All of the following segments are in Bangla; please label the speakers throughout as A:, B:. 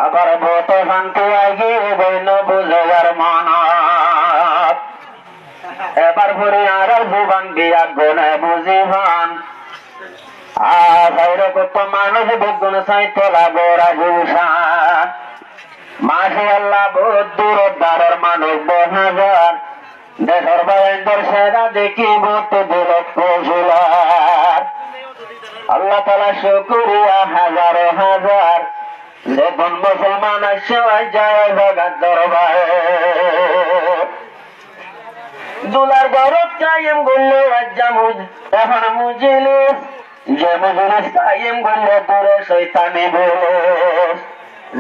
A: আবার বত শান্তি আগে বইন বুঝার মান এবার ভরে আর জীবন বিয়া গুণে বুঝিবান আর কত মানুষ বেগুন সাইতে লাগোরা গুলশান মাসে আল্লাহ বহুত দূর দ্বারের মানুষ 10,000 দেশের বাইরের সেরা দেখি বহুত 2 লক্ষ জুলার আল্লাহ তাআলা শুকরিয়া হাজার হাজার যে কোন মুসলমান আসে যায় জগৎ দরবারে দুলার গরব কায়েম করলে আজ্জামুজ এখন মুজিলিস যে মুজিলিস কায়েম করলে দূরে শয়তানি বলিস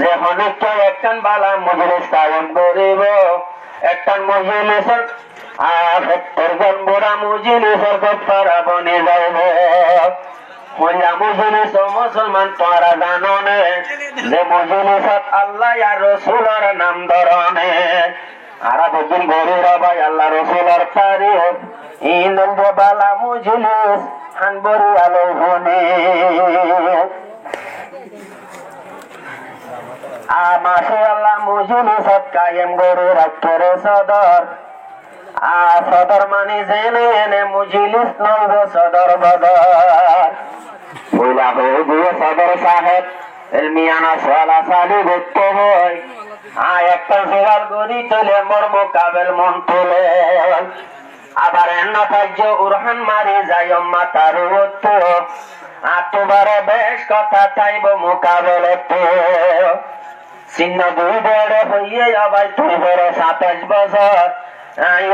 A: যে হনিকে একখান বালা মুজিলিস কায়েম করিব একখান মুজিলিসের 70 জন বুড়া মুজিলিসের গফারা বনে যাইব মহিলা মুজিলিস ও মুসলমান তোরা জানো নে যে মুজিলিসত আল্লাহ আর রসুলের নাম ধরনে আর দুদিন গরিরা ভাই আল্লাহ রসুলের তারিফ ইন্দল বালা মুজিলিস আনবরি আলো হনে মাসে আল্লাহ মুজিলিসত কায়েম গরু রাখরে সদর সদর মানে জেনে এনে মুজিলিস নইব সদর বদর বুলা হয়ে দিয়ে সদর সাহেব এলমিয়ানা সালা সালি করতে হয় একটা সওয়াল গড়ি তোলে মোর মোকাবেল মন তোলে আবার এন্ন কার্য উরহান মারি যায় মাতার উত্তর আত্মবারে বেশ কথা চাইব মোকাবেলেতে চিহ্ন 2 বেড়ে হইয়ে আবার 2 বেড়ে 27 বছর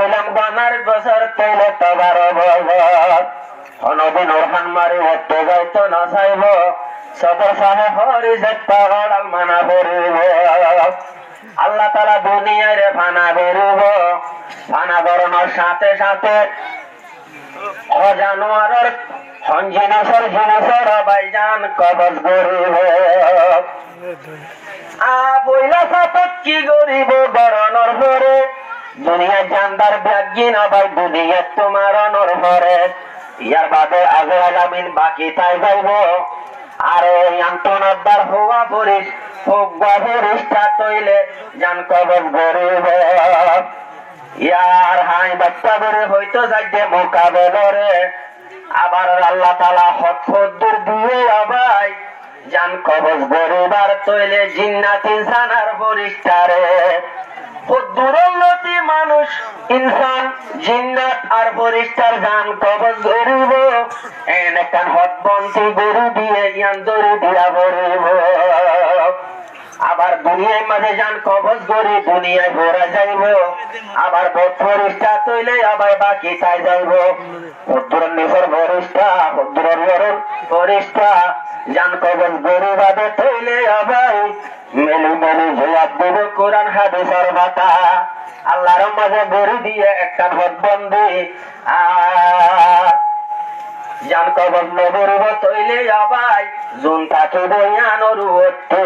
A: এলাম গনার বছর তৈলে তো 12 বছর অনদিন উরহান মারি উঠতে যাইতো না চাইব সদর সাহেব হরি পাহাড় মানা করিব আল্লাহ তাআলা দুনিয়ারে ফানা করিব ফানা করানোর সাথে সাথে জানোয়ারের জিনিসের ভাইজান কবজ করিব পয়লা সাথত কি করিব গরণর পরে দুনিয়ার জানদার ব্যাগি না ভাই দুনিয়া তোমার অনর পরে ইয়ার বাদে আগে আলামিন বাকি তাই যাইব আর আন্তনদার হওয়া পরিস পরিষ্ঠা তৈলে জান কবজ করিব ইয়ার হাই বাচ্চা করে হইতো যাইতে মোকাবেলরে আবার আল্লাহ তাআলা হদ্দুর দিয়ে আবাই জান কবজ করিবার তৈলে জিন্নাত ইনসানার পরিষ্ঠারে হদ্দুরলতি মানুষ ইনসান জিন্নাত আর পরিষ্ঠার জান কবজ করিব এনেকান হদবন্তি গরু দিয়ে ইয়ান দড়ি দিয়া ভরিব আবার দুনিয়ার মাঝে যান কবজ করি দুনিয়ায় ঘোরা যাইব আবার পরিষ্ঠা তৈলে আবার বাকি তাই যাইব হদ্দুরের নিজের পরিষ্ঠা হদ্দুরের বরণ পরিষ্ঠা যান কবজ গরু বাদে তৈলে আবার মেলু মেলু জবাব দিব কোরআন হাদিসের কথা আল্লাহর মাঝে গরু দিয়ে একটা হদবন্দি জান কবজ নবরব তৈলে আবাই জুন তাকে বয়ানোর উঠতে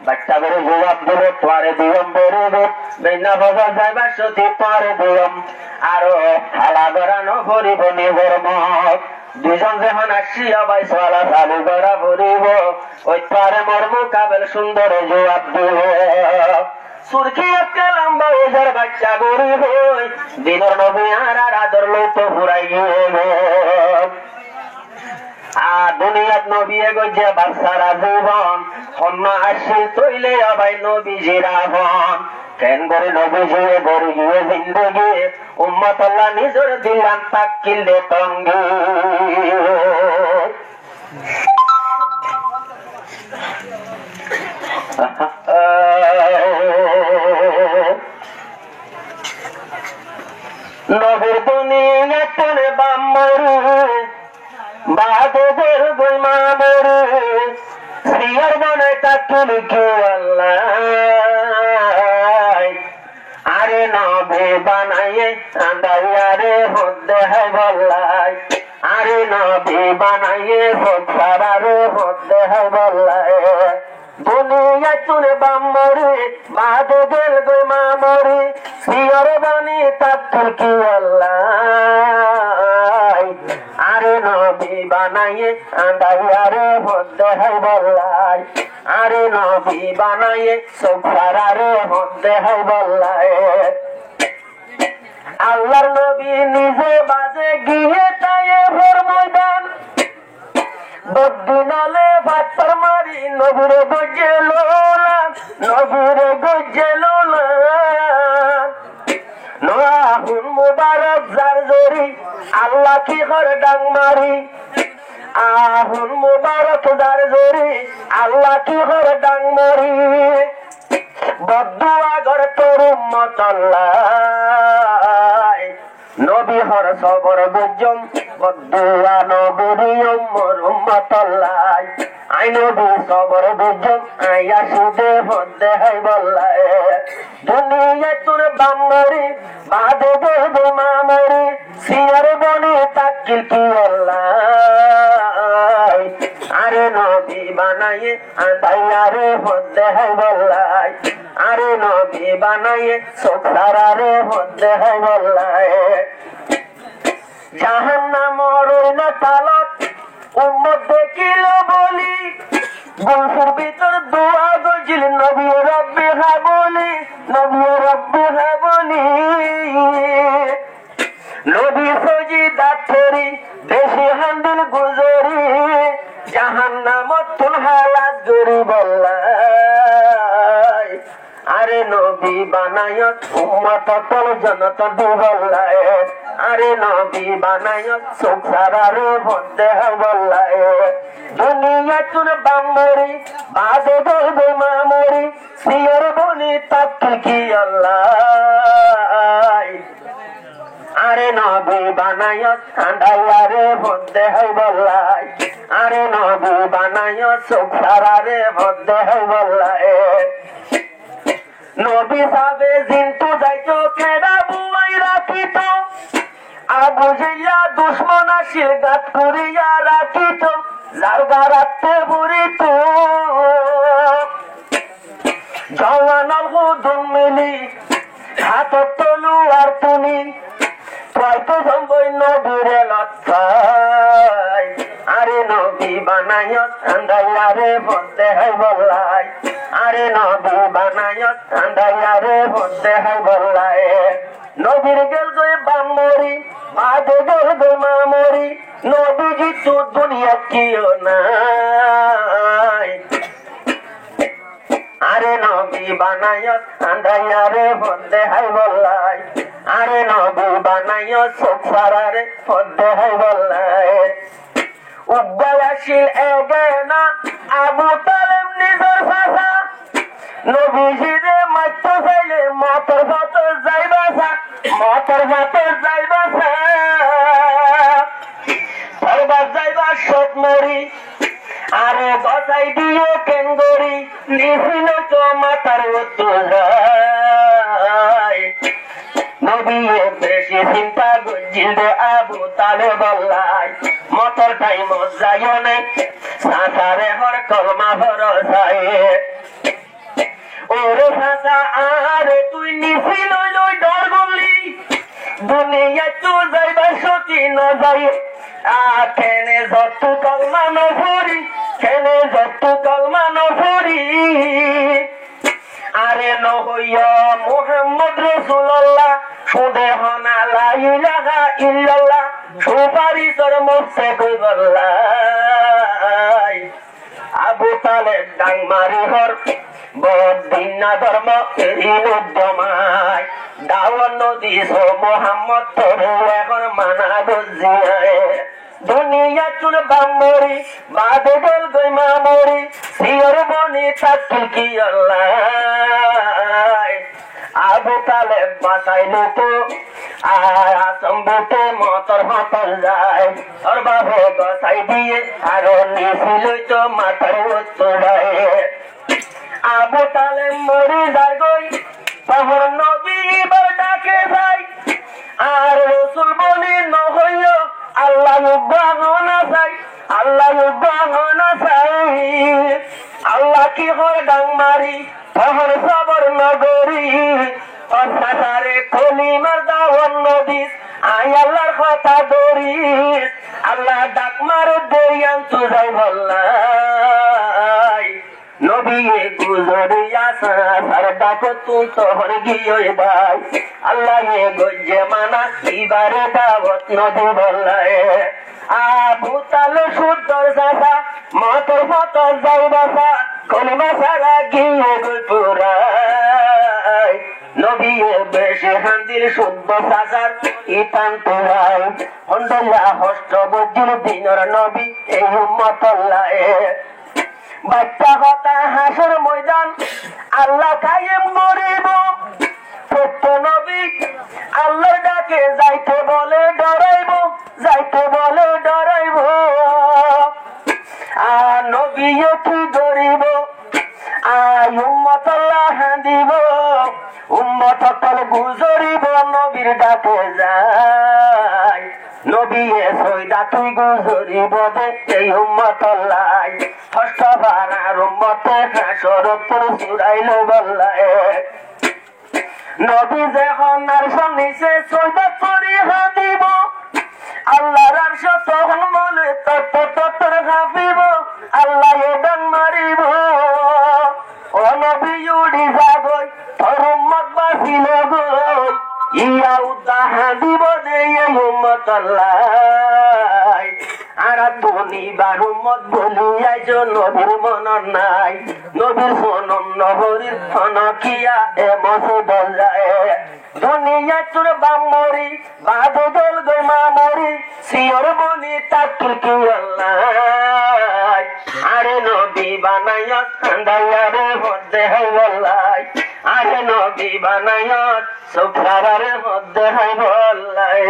A: বাচ্চা বেড়ে জবাব দিল তোয়ারে দিয়ম বেরোব বেনা বাজার যাইবার সতী তোয়ারে দিয়ম আরো হালা বেড়ানো ভরিব নিবর মত দুজন যখন আসি আবাই সালা চালু করা ভরিব ওই তোয়ারে মোর মোকাবেল সুন্দর জবাব দিব সুরখি একটা লম্বা ওজার বাচ্চা গরু হই দিনের নবী আর আদর লইতো ঘুরাই গিয়ে দুনিয়াত নবী গজে বাচ্চারা জীবন হন্য আসি তৈলে আবাই নবী জিরাবন কেন করে নবী জিয়ে গরু গিয়ে জিন্দগি উম্মত আল্লাহ নিজর দিলাম তাকিল দে তঙ্গি নবীর দুনিয়া টনে বাম্মরু বাদদের গোমা মরু শ্রীয়ার বনে তাকুল কি আল্লাহ আরে নবী বানাইয়ে আন্দাইয়ারে হদ্দে হয় বল্লাই আরে নবী বানাইয়ে হদ্দারে হদ্দে হয় বল্লাই দুনিয়া টনে বাম্মরু বাদদের গোমা মরু শ্রীয়ার বনে তাকুল কি আল্লাহ আরে নবী বানাইয়ে আন্দাইয়ারে হদ্দে হয় বল্লাই আরে নবী বানায়ে সফারারে হতে হয় বল্লায় আল্লাহর নবী নিজে বাজে গিয়ে তায়ে ভোর ময়দান বদ্দিনালে বাচ্চার মারি নবীরে গজেল নবীরে গজেল নোয়াহুন মুবারক যার জরি আল্লাহ কি করে ডাং মারি আহুন মুবারক যার জরি আল্লাহ কি করে ডাং মারি বদুয়া ঘর তোর উম্মত আল্লাহ নবী হর সবর গুজম বদুয়া নবী উম্মর উম্মত আল্লাহ আই নবী সবর গুজম আইয়া সুদে হতে হয় বল্লায় দুনিয়া তোর বামরি বাদে দে মামরি সিয়ার বনি তাকিল কি আল্লাহ আরে নবী বানায়ে আদায়ারে হতে হয় বল্লায় আরে নবী বানায়ে সফারারে হতে হয় বল্লায় জাহান্নাম রইল তালত উম্মত দেখিল বলি বংশের ভিতর দোয়া গজিল নবী রব্বি হাবলি নবী রব্বি হাবলি নবী সজিদাত করি দেশি হান্দিল গুজরি জাহান্নামত তুল হালাত গরি বল্লায় আরে নবী বানায়ত উম্মত তল জনত বল্লায় আরে নবী বানায়ত সুখসারারে বন্দে বল্লায় দুনিয়া তুর বামরি বাদে দেবে মামরি সিয়র বনি তাকি কি আল্লাহ আরে নবী বানায়ত আন্ধায়ারে বন্দে বল্লায় আরে নবী বানায়ত সুখসারারে বন্দে বল্লায় নবী সাবে জিন্তু যাইতো কেডা বুয়াই রাখিত আবু জিয়া দুশ্মন আসিল গাত করিয়া রাখিত লারগা রাখতে বুড়িত জওয়ানল হুদুন মিলি হাতত তলুয়ার তুলি হয়তো সম্বই নবীরে লজ্জায় আরে নবী বানায়ত আন্ধায়ারে বলতে হয় বল্লায় আরে নবী বানায়ত আন্ধায়ারে বলতে হয় বল্লায় নবীর গেল গই বামরি আদে গেল গই মামরি নবীজি তো দুনিয়া কিও নাই আরে নবী বানায়ত আন্ধায়ারে বলতে হয় বল্লায় আরে নবী বানায়ত সফারারে বলতে হয় বল্লায় উদ্দয়াশীল এগেনা আবু তালেব নিজের ভাষা নবীজিরে মাত্র চাইলে মতর ভাতর যাইবাসা মতর ভাতর যাইবাসা সর্বাস যাইবা সত মরি আরে গসাই দিয়ে কেঙ্গরি নিছিল তো মাতার উত্তর নবী বেশি চিন্তা গজিল দে আবু তালে বল্লায় মতর টাইম যায় নাই সাঁতারে হর কলমা ভরসায় ওরে ভাষা আরে তুই নিছিল লই ডর বললি দুনিয়া তো যাইবা সতী ন যাই কেনে যত কলমা নফরি কেনে যত কলমা নফরি আরে নহইয়া মুহাম্মদ রাসূলুল্লাহ সুদে হনা লা ইলাহা ইল্লাল্লাহ সুপারিশর মুছে কই বল্লায় আবু তালেব ডাং মারি হর বদিনা ধর্ম উদ্যমায় দাওয়ান নদী সো মোহাম্মদ তরু এখন মানা বুঝিয়ায় দুনিয়া চুন বামরি বাদে গেল গই মামরি সিয়র বনি তাকিল কি আল্লাহ আবু তালেব বাসাইল তো আসম্বতে মতর হতল যায় ওর বাবু গসাই দিয়ে আরো নিছিল তো মাথার উত্তরায় আবু তালেব মরি যার গই তখন নবী এবার ডাকে যাই আর রসুল বলি নহইল আল্লাহ বাহনা চাই আল্লাহ বাহনা চাই আল্লাহ কি হয় ডাং মারি তখন সবর নগরী অসারে কলিমার দাওয়ান নদী আই আল্লাহর কথা দরিস আল্লাহ ডাক মারে দেয়ান তুজাই বল্লাই নবী গুজরিয়া সার ডাকো তুই তোর গিয়ে ভাই আল্লাহ গজ্জে মানা এবারে দাওয়াত নবী বললায় আবু তালে সুন্দর সাসা মতর ফত যাই বাসা কলমা সারা গিয়ে গুলপুরাই নবী বেশে হান্দির শুদ্ধ সাসার ইতান তোরাই হন্ডলা হস্ত বজ্জির দিনর নবী এই উম্মতল্লায় বাচ্চা হতা হাসর ময়দান আল্লাহ কায়েম করিব সত্য নবী আল্লাহ ডাকে যাইতে বলে ডরাইব যাইতে বলে ডরাইব আর নবী কি করিব আয় উম্মত আল্লাহ দিব উম্মত তল গুজরিব নবীর ডাকে যায় নবী সইদা তুই গুজরিব দে এই উম্মত আল্লাহ ষষ্ঠ বারার উম্মতে হাসরতর সুরাইল বল্লায় নবী যখন আর নিচে সইদা তরি হাদিব আল্লাহর আরশ তখন বলে তত্তর হাফিব আল্লাহ ডান মারিব ও নবী উড়ি যাবই তোর উম্মত বাঁচিল গই ইয়া উদ্দাহা দিব দে এই উম্মত আল্লাহ আর দুনিবার উম্মত বলিয়াই যে নবীর মন নাই নবীর সোনম নহরির ফনকিয়া এ মসে বলায় দুনিয়া তোর বামরি বাদু দল গই মামরি সিয়র বনি তাকিল কি আল্লাহ আরে নবী বানায়া কান্দায়ারে মধ্যে হয় বলাই আরে নবী বানায়া সুফরারে মধ্যে হয় বলাই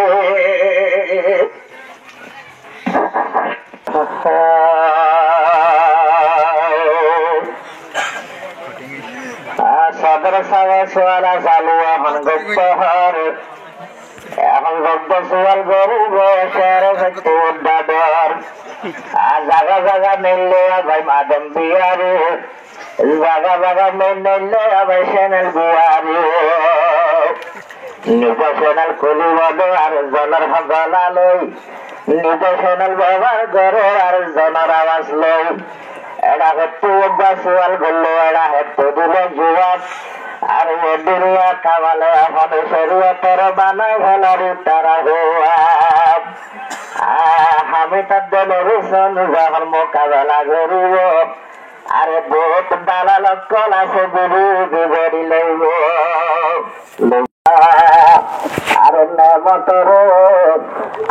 A: সদর সাওয়ালা চালু এখন গপ্পহর এখন গপ্প সোয়াল গরিব শেয়ারে সত্যি উদ্দাদর আর জাগা জাগা মিললে ভাই মাদম বিয়ারি জাগা জাগা মিললে ভাই সেনেল বিয়ারি নিজে সেনেল কুলি বদে আর জনের গলা লই নিজে সেনেল ব্যবহার করে আর জনের আওয়াজ লই এরা হেতু একবার সোয়াল করলো এরা হেতু দিলে জুয়াত আর ও দুনিয়া কামালে এখন শরীয়তের বানায় ভেলারি তারা হওয়া আমি তার দলের যখন মোকাবেলা করিব আরে বহুত দালাল কল আছে গুরু বিবরি লইব আরে নেমতর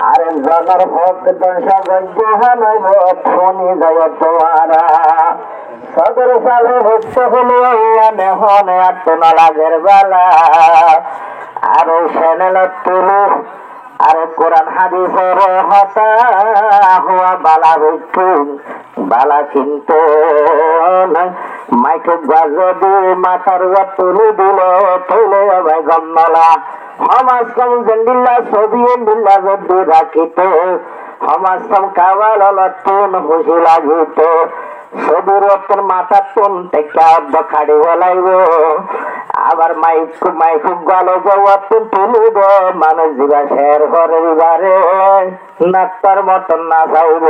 A: আরে জনের ভক্ত দশা গঞ্জ হানব ফোনি যায় তোমারা সদর সালে ভক্ত হলো নেহন আত্মনা লাগের বেলা আর সেনেল তুলু আর কোরআন হাদিসের হতা হওয়া বালা হইতু বালা কিন্তু মাইক বাজদি মাথার তুলি দিল তুলে ভাই গমলা সমাজ কম জন্ডিল্লা ছবি দিল্লা যদি রাখিত সমাজ কম কাবাল তুন খুশি লাগিত ছবির মাথা তুন টেকা খাড়ি বলাইব আবার মাইক গালো তুন তুলিব মানুষ দিবা শের করে দিবারে নাস্তার মতন না চাইব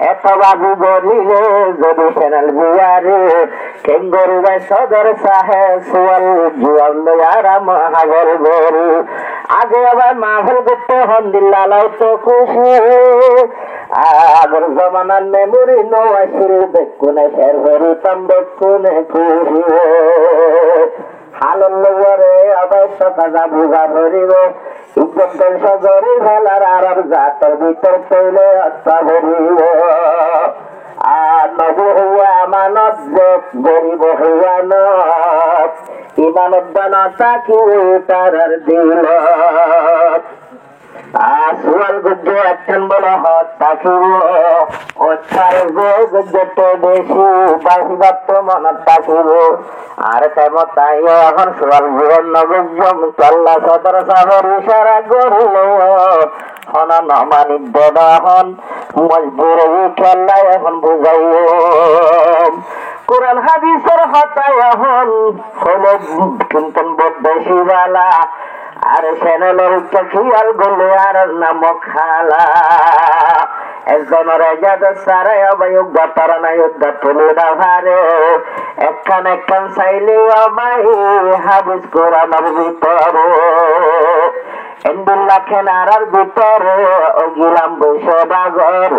A: এত বাবু গরিলে যদি সেনাল বিয়ারে কেন গরিবাই সদর সাহে সোয়াল জুয়াল আরাম হাগল গরি আগে আবার মাহল করতে হন দিল্লালাই তো খুশি আগর জমানার মেমোরি নয় দেখুনে শের হরিতাম দেখুনে খুশি হালরে আবার সকাজা বুঝা ধরিব ইজ্জতের সজরি ভেলার আর জাতের ভিতর তৈলে হত্যা ধরিব আর নবী হইয়া আমানত যে গরিব হইয়া নত ইমানত দানতা কি তার দিল সোয়াল গুজ্জে একখান বলে হত থাকিব ও চার গুজ্জেতে বেশি বাসি দত্ত মনত থাকিব আর তেমন তাই এখন সোয়াল জীবন নবজম চল্লা সদর সাহর ইশারা করিল হন নমানিত হন মজবুর খেলায় এখন বুঝাইব কোরআন হাদিসের হতায় এখন হলো কিন্তু বেশি বালা আর সেনেলের খেয়াল গলে আর নাম খালা একজনের এজাজত সারে অবয়ুগ গতর না যুদ্ধ তুলে দাভারে একখান একখান চাইলে অবাই হাবিজ কোরআনের ভিতরে এন্ডুল্লা খেনারার ভিতরে ও গিলাম বৈশাগর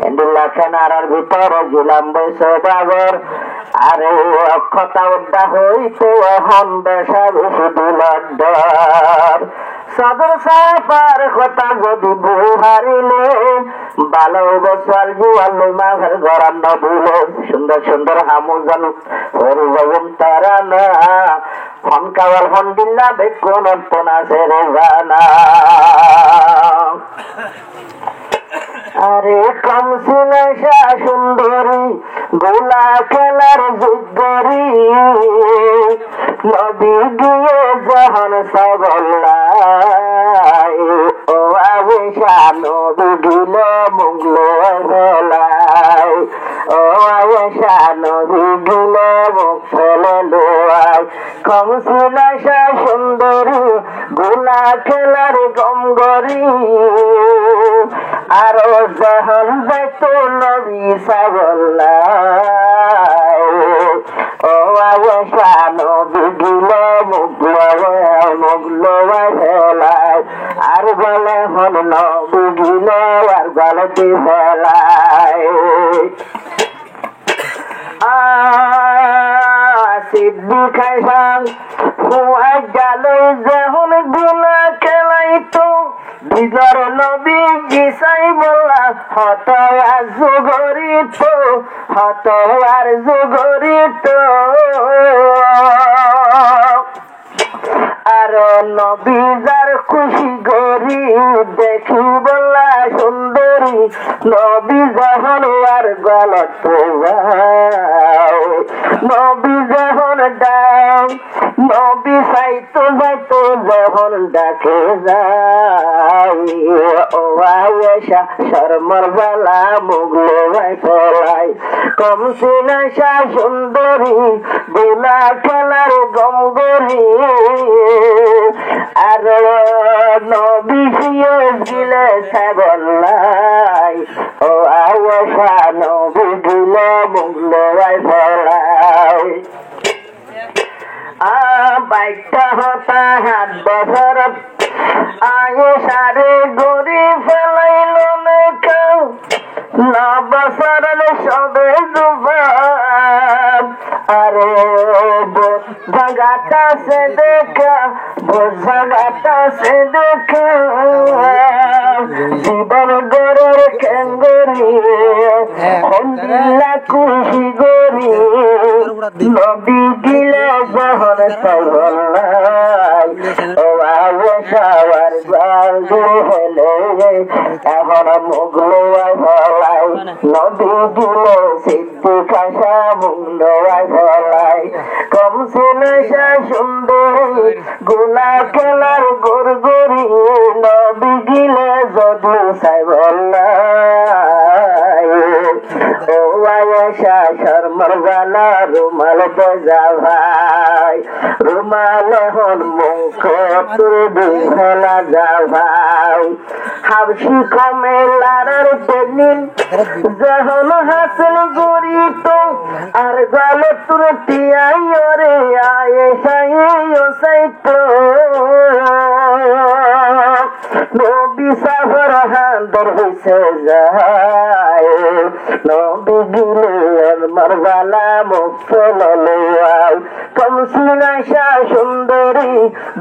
A: এন্ডুল্লা খেনারার ভিতরে গিলাম বৈশাগর আরে অক্ষতা উদ্দা হইতে হন দেশা বেশি দুলড্ডর সদর সাপার কথা যদি বুহারিলে ভালো বছর জুয়াল মাঘের গরান নবুলে সুন্দর সুন্দর হামুজান হরি ভবন তারা না হনকাওয়াল হন্ডিল্লা বেকুন অন্তনা সেরে গানা আরে কমসিনেশা সুন্দরী গোলা খেলার যুদ্ধরি নদী গিয়ে যখন সবল্লাই ও আবেশা নদী গিল মুগলো ভেলাই ও আবেশা নদী গিল মুখ ফেলে লোয়াই কমসিনেশা সুন্দরী গোলা খেলার গমগরি আরো যখন যাইতো নবী সাবল্লাই ও আয়েশা নবী গিল মুগলো ফেলাই আর বলে হন নবী গিল আর গলতি ফেলাই সিদ্দিক খাইসাং হুয়া গেল যখন গুলা খেলাইতো বিজর নবী জিসাই বললা হত আর জুগরিত হত আর জুগরিত আর নবী যার খুশি গরি দেখি বললা সুন্দরী নবী যখন আর গলত নবী যখন ডাক নবী সাইতো যাইতো যখন ডাকে যাই ও আয়েশা শর্মর বেলা মুগলো ভাই ফেলাই কমসিনেশা সুন্দরী বেলা খেলার গমগরি আর নবী শুয়ে গিলে সাবল্লাই ও আয়েশা নবী গিলে মুগলো ভাই ফেলাই বাইকটা হতা 7 বছর আয়েশারে গরি ফেলাইল না কেউ 9 বছর সবে জুবান আরে বোঝাগাটা সে দেখা বোঝাগাটা সে দেখা জীবন গরের খেঙ্গরি হন্দিল্লা খুশি গরি নবী গিলে যখন সবল্লাই ও আয়েশার গাল হেলে এখন মুগলো ফলাই নদী গিলে সিদ্দিক আশা মুগলো ফলাই কমসিনেশা সুন্দরী গোলা খেলার গোরগরি নবী গিলে যদি সাইবল্লাই ও আয়েশা শর্মর বালা রুমাল বজা ভাই রুমাল হন মুখ তোর বিহলা যা ভাই হাবশি কমেলার তেনিন যখন হাসল গরিত আর গল তোর টিয়াই রে আয়েশা ও সাইতো নবী সাফর হান্দর হইছে যায় নবী গিলেন মারবালা মুখ ফেলাই কমসিনেশা সুন্দরী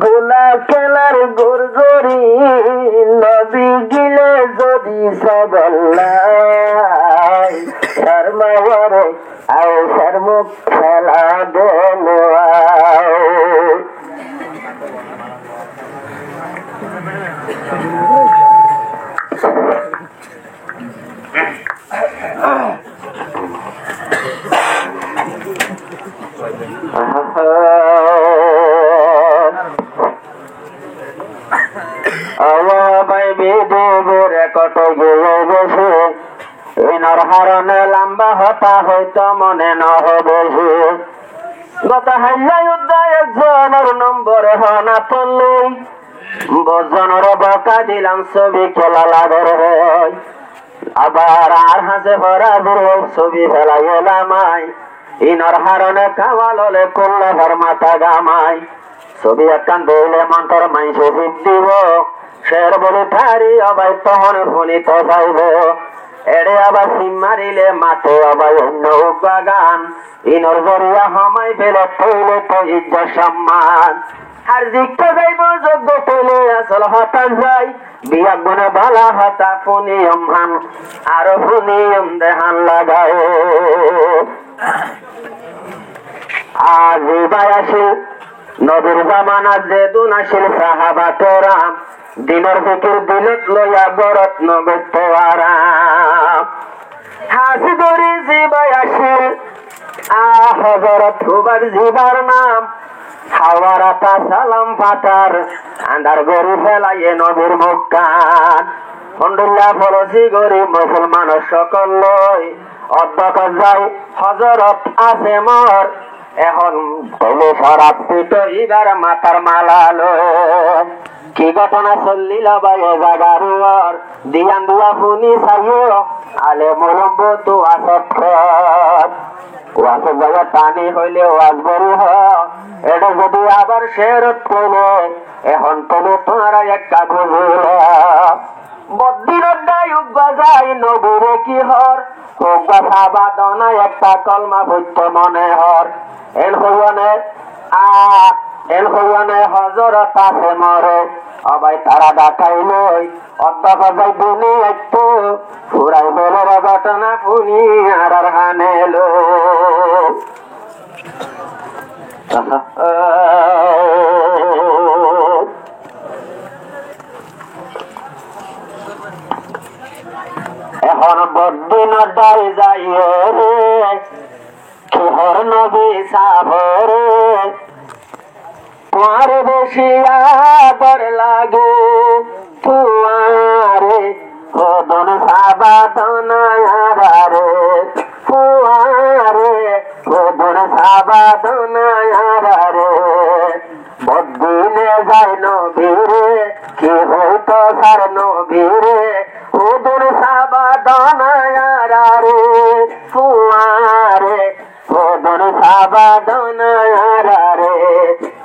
A: গোলা খেলার গোরগরি নবী গিলে যদি সবল্লাই শর্মারে আয়েশার মুখ ফেলা দেন কত গিয়ে বসে এই নরহারণে লম্বা হতা হয়তো মনে নহবে গত হাল্লা যুদ্ধ একজনের নম্বর হনা তুললই বজনের বকা দিলাম ছবি খেলা লাভের হয় আবার আর হাসে ভরা দুর্ব ছবি ফেলাই এলামাই ইনর হারনে কাওয়াললে করলে ভর মাথা গামাই ছবি একখান বইলে মন্তর মাইসে শিব দিব শের বলে ঠারি অবাই তহন ফোনিত চাইব এড়ে আবার সিম মারিলে মাঠে অবাই অন্য বাগান ইনর জরিয়া হমাই ফেলে তৈলে তো ইজ্জত সম্মান আর জিজ্ঞা যাইব যোগ্য পেলে আসল হতাশ যাই বিয়া গুণে ভালা হতা ফুনিয়ম হান আর ফুনিয়ম দেহান লাগায় আজি বায়াসিল নবীর জামানাত যে দুন আসিল সাহাবা তোরাম দিনের ফিকির দিলত লইয়া বরত নগত্য আরাম হাসি ধরি জিবাই আসিল হজরত হুবার জিবার নাম হাওয়ারাতা সালাম পাতার আন্দার গরু ফেলাইয়ে নবীর মুক্কান ফন্ডুল্লাহ ফলসি গরিব মুসলমান সকল লই অধ্যক্ষ যাই হজরত আছে মর এখন তলে সরাত পিট ইবার মাথার মালা লো কি ঘটনা চলিল বায়ে জাগারুয়ার দিয়ান দুয়া ফুনি চাইও আলে মরম্ব তো আসত ওয়াস জায়গা পানি হইলে ওয়াজ বড় এটা যদি আবার শেরত করলে এখন তলে তোমরা একটা বুঝিল বদ্দিনের দায়ুক বাজাই নবীরে কি হর হোক বা সাবাদনা একটা কলমা ভুত্য মনে হর এন হইয়ানে হজরত আছে মরে অবাই তারা ডাকাই লই অধ্যক্ষ যাই দিনে একটু ফুরাই বলের ঘটনা ফুনি আর হানে লো এখন বদিন ডাই যাইও রে কিহর নবী সাবরে তোমার বসিয়া বর লাগে তুয়ারে হদন সাবাদনায়ারে তুয়ারে হদন সাবাদনায়ারে বদিনে যায় নবীরে কি হইতো সার নবীরে হদন সাবাদনায়ারে তুয়ারে হদন সাবাদনায়ারে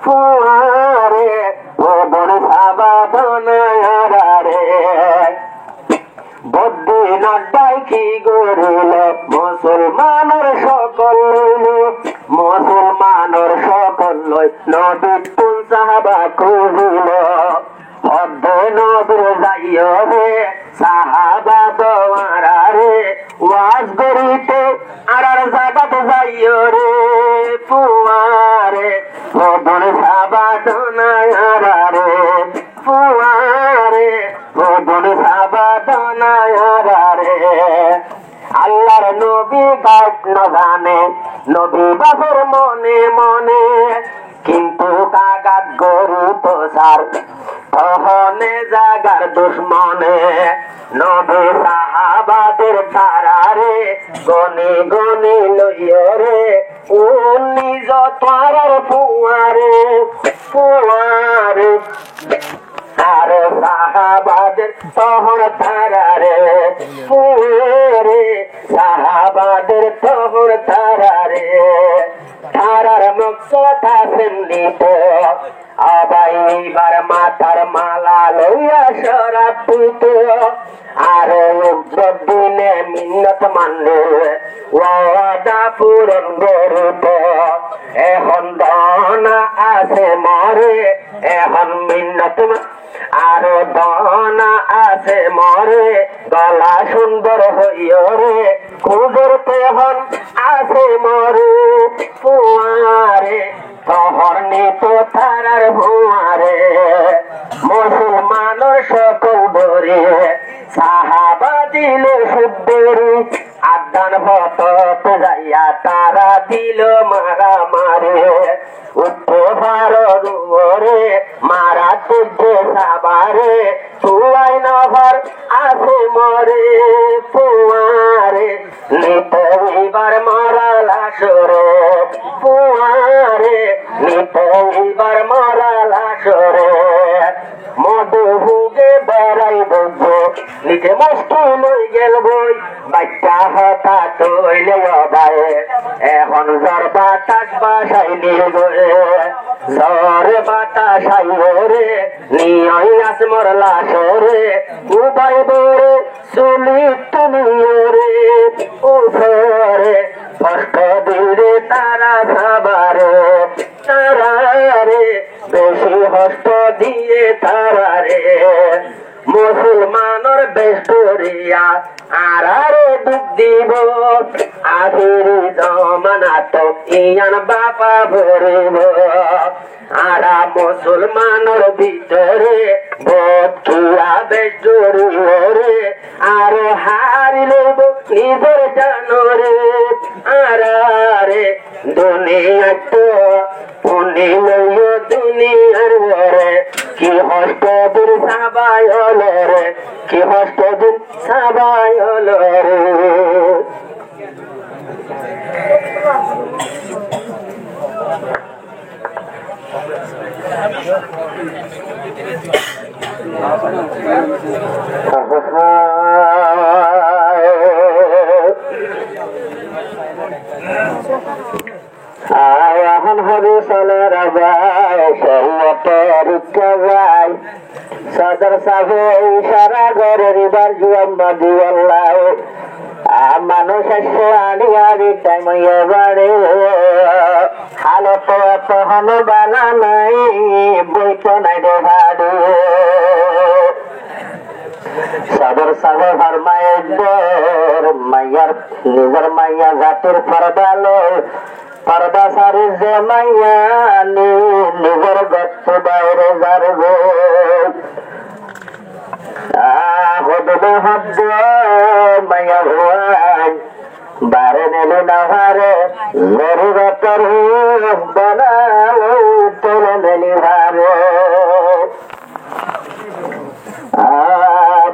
A: ফুয়ারে হদন সাবাদনায়ারে বদিন আড্ডাই কি গরিল মুসলমানের সকল মুসলমানের সকল নবী তুল সাহাবা খুঁজিল হদ নবীর যাইও রে সাহাবা দোয়ারে ওয়াজ করিতে আর জাগাত যাইও রে ফুয়ারে হদন সাবাদনায়ারে ফুয়ারে হদন সাবাদনায়ারে আল্লাহর নবী গাছ ন জানে নবী বাবুর মনে মনে কিন্তু কাগাত গরু তো সার তহনে জাগার দুশ্মনে নবী সাহাবাদের তারারে গনি গনি লইয় রে নিজ তারার ফুয়ারে ফুয়ারে আর সাহাবাদের তহর তারারে ফুয়ারে সাহাবাদের তহর তারারে তারার মকসদ আছেন নিত আবাই এবার মাথার মালা লইয়া শরাব পিত আর দিনে মিন্নত মানলে ওয়াদা পূরণ গরিব এখন দনা আছে মরে এখন মিন্নত আর দনা আছে মরে গলা সুন্দর হইয় রে কুজুর তেহন আছে মরে ফুয়ারে তহর নিত তারার ভুয়ারে মুসলমানের সকল ধরে সাহাবা দিলে শুদ্ধরি আদান ভত যাইয়া তারা দিল মারা মারে উঠে ভালো দুয়ারে মারা তুঝে সাবারে তুয়াই নভর আছে মরে ফুয়ারে নিত এবার মরা লাশরে ফুয়ারে নিত এবার মরা লাশরে মধু হুগে বেড়াই বলবো নিচে সে মুশকিল হই গেল বই বাচ্চা হঠাৎ হইলে বায়ে এখন ঝড় বাতাস বাসাই নিয়ে গয়ে ঝড় বাতাস আইলে রে নিয় আস মোর লাশ রে উবাই বরে চুলি তুমি রে উফরে কষ্ট দিলে তারা সাবারে তারা রে বেশি কষ্ট দিয়ে তারা রে মুসলমানের বেষ্টরিয়া আর আরে দুঃখ দিব আখিরি জমানা তো ইয়ান বাপা ভরিব আরা মুসলমানের ভিতরে বোধ কিয়া বেষ্টরি রে আরো হারি লইব নিজের জানরে আরে দুনিয়া তো পুনি লইয় দুনিয়ার বরে কি হস্ত দূর সাবাই হলো রে কি হস্ত দূর সাবাই হলো রে এখন হবে চলে রাজায় শরীয়তের ইচ্ছায় সদর সাহে ইশারা করে রিবার জুয়ান বাদি আল্লাহ মানুষ এসে আনি আনি টাইমে বাড়ে হালত এত হলো বালা নাই বইতো নাই রে ভাড়ে সদর সাহে ফরমায়ের মাইয়ার নিজের মাইয়া জাতির পর্দালো পর্দা সারি যে মাইয়া নিজের গচ্ছ বাইরে যারবে হদবে হদ্দ মাইয়া ভুয়াই বারে নেলে না হারে জরুরতর বানালো তোলে নেলি হারে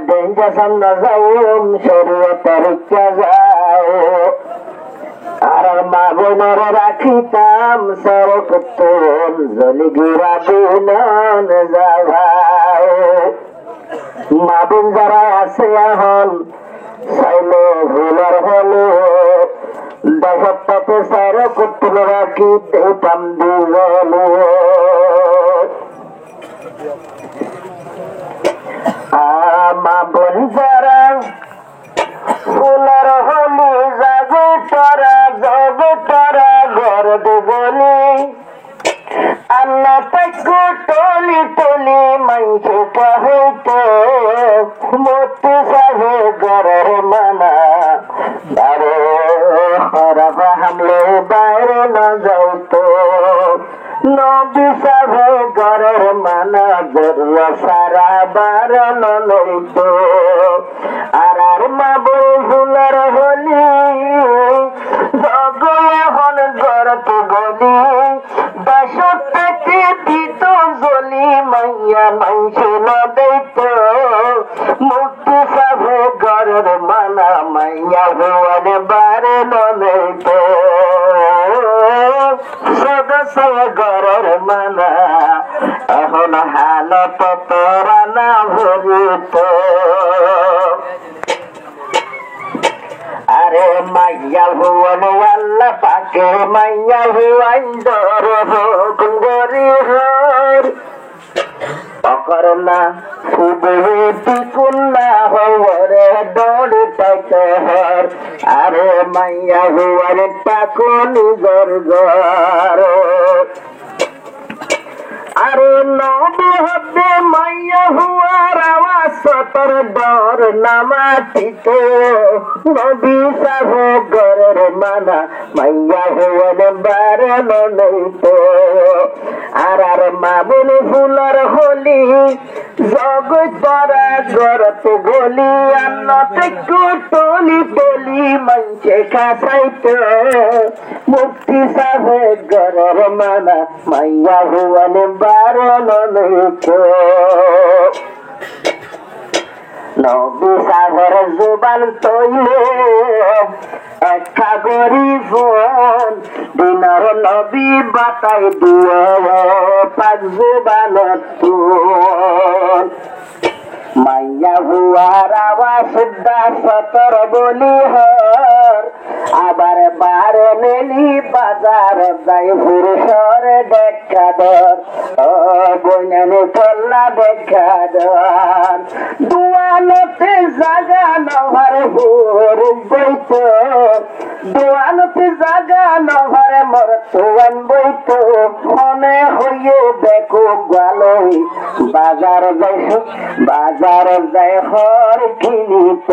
A: ডেঞ্জা সামনা যাইম শরীয়তের ইচ্ছা যাও আর মা বোনের রাখিতাম সরকতন জলি গিরা বিনন যাও মা বোন যারা আছে এখন চাইলে ভুলার হলে দশটাতে সরকতন রাখি দিতাম দুজনে মা বোন যারা ফুলার হলি যাবে তারা ঘর দেবনি আল্লাহ পাইকো টলি টলি মাইছে কাহিতে মতি সাহে ঘরের মানা আরে হরাব হামলে বাইরে না যাইতো নবী সাহে ঘরের মানা জরুয়া সারা বারণ লইতো আর মা বই ফুলার হলি এখন গরত গলি বাসত থেকে দিত জলি মাইয়া মাইছে না দিত মুক্তি সাভে ঘরের মানা মাইয়া ভুয়ান বারে নইত সদস্য ঘরের মানা এখন হালত তোরা না ভরিত আরে মাইয়া ভুয়ান আল্লাহ পাকে মাইয়া ভুয়ান দর গরি হর অকরনা সুবহেতি কুল্লা হরে দড়ি পাইতে হর আরে মাইয়া ভুয়ান পাকো নিজর ঘর আরে নবী হবে মাইয়া হুয়ার আওয়াজ সতর ডর নামাতিতে নবী সাহে ঘরের মানা মাইয়া হুয়ান বারণ লইতো আর মা বোন ফুলার হলি জগৎ পরা গরত গলি আন্নতে টলি টলি মাইছে খাসাইতো মুক্তি সাহে ঘরের মানা মাইয়া হুয়ান বারণ লইতো নবী সাগর জুবান তৈলে একটা গরিব দিনার নবী বাতাই দিয়ে পাঁচ জুবান মাইয়া হুয়ার আওয়াজ সুদ্ধা সতর বলি হর আবার বারে নেলি বাজার যাই পুরুষর দেখা দর ও বইনানি চল্লা দেখা দর দুয়ালতে জাগা নভার হুর বইত দুয়ালতে জাগা নভারে মর তুয়ান বইত মনে হইয়ে দেখো গালই বাজার যাইছ বাজার যায় হর কিনিত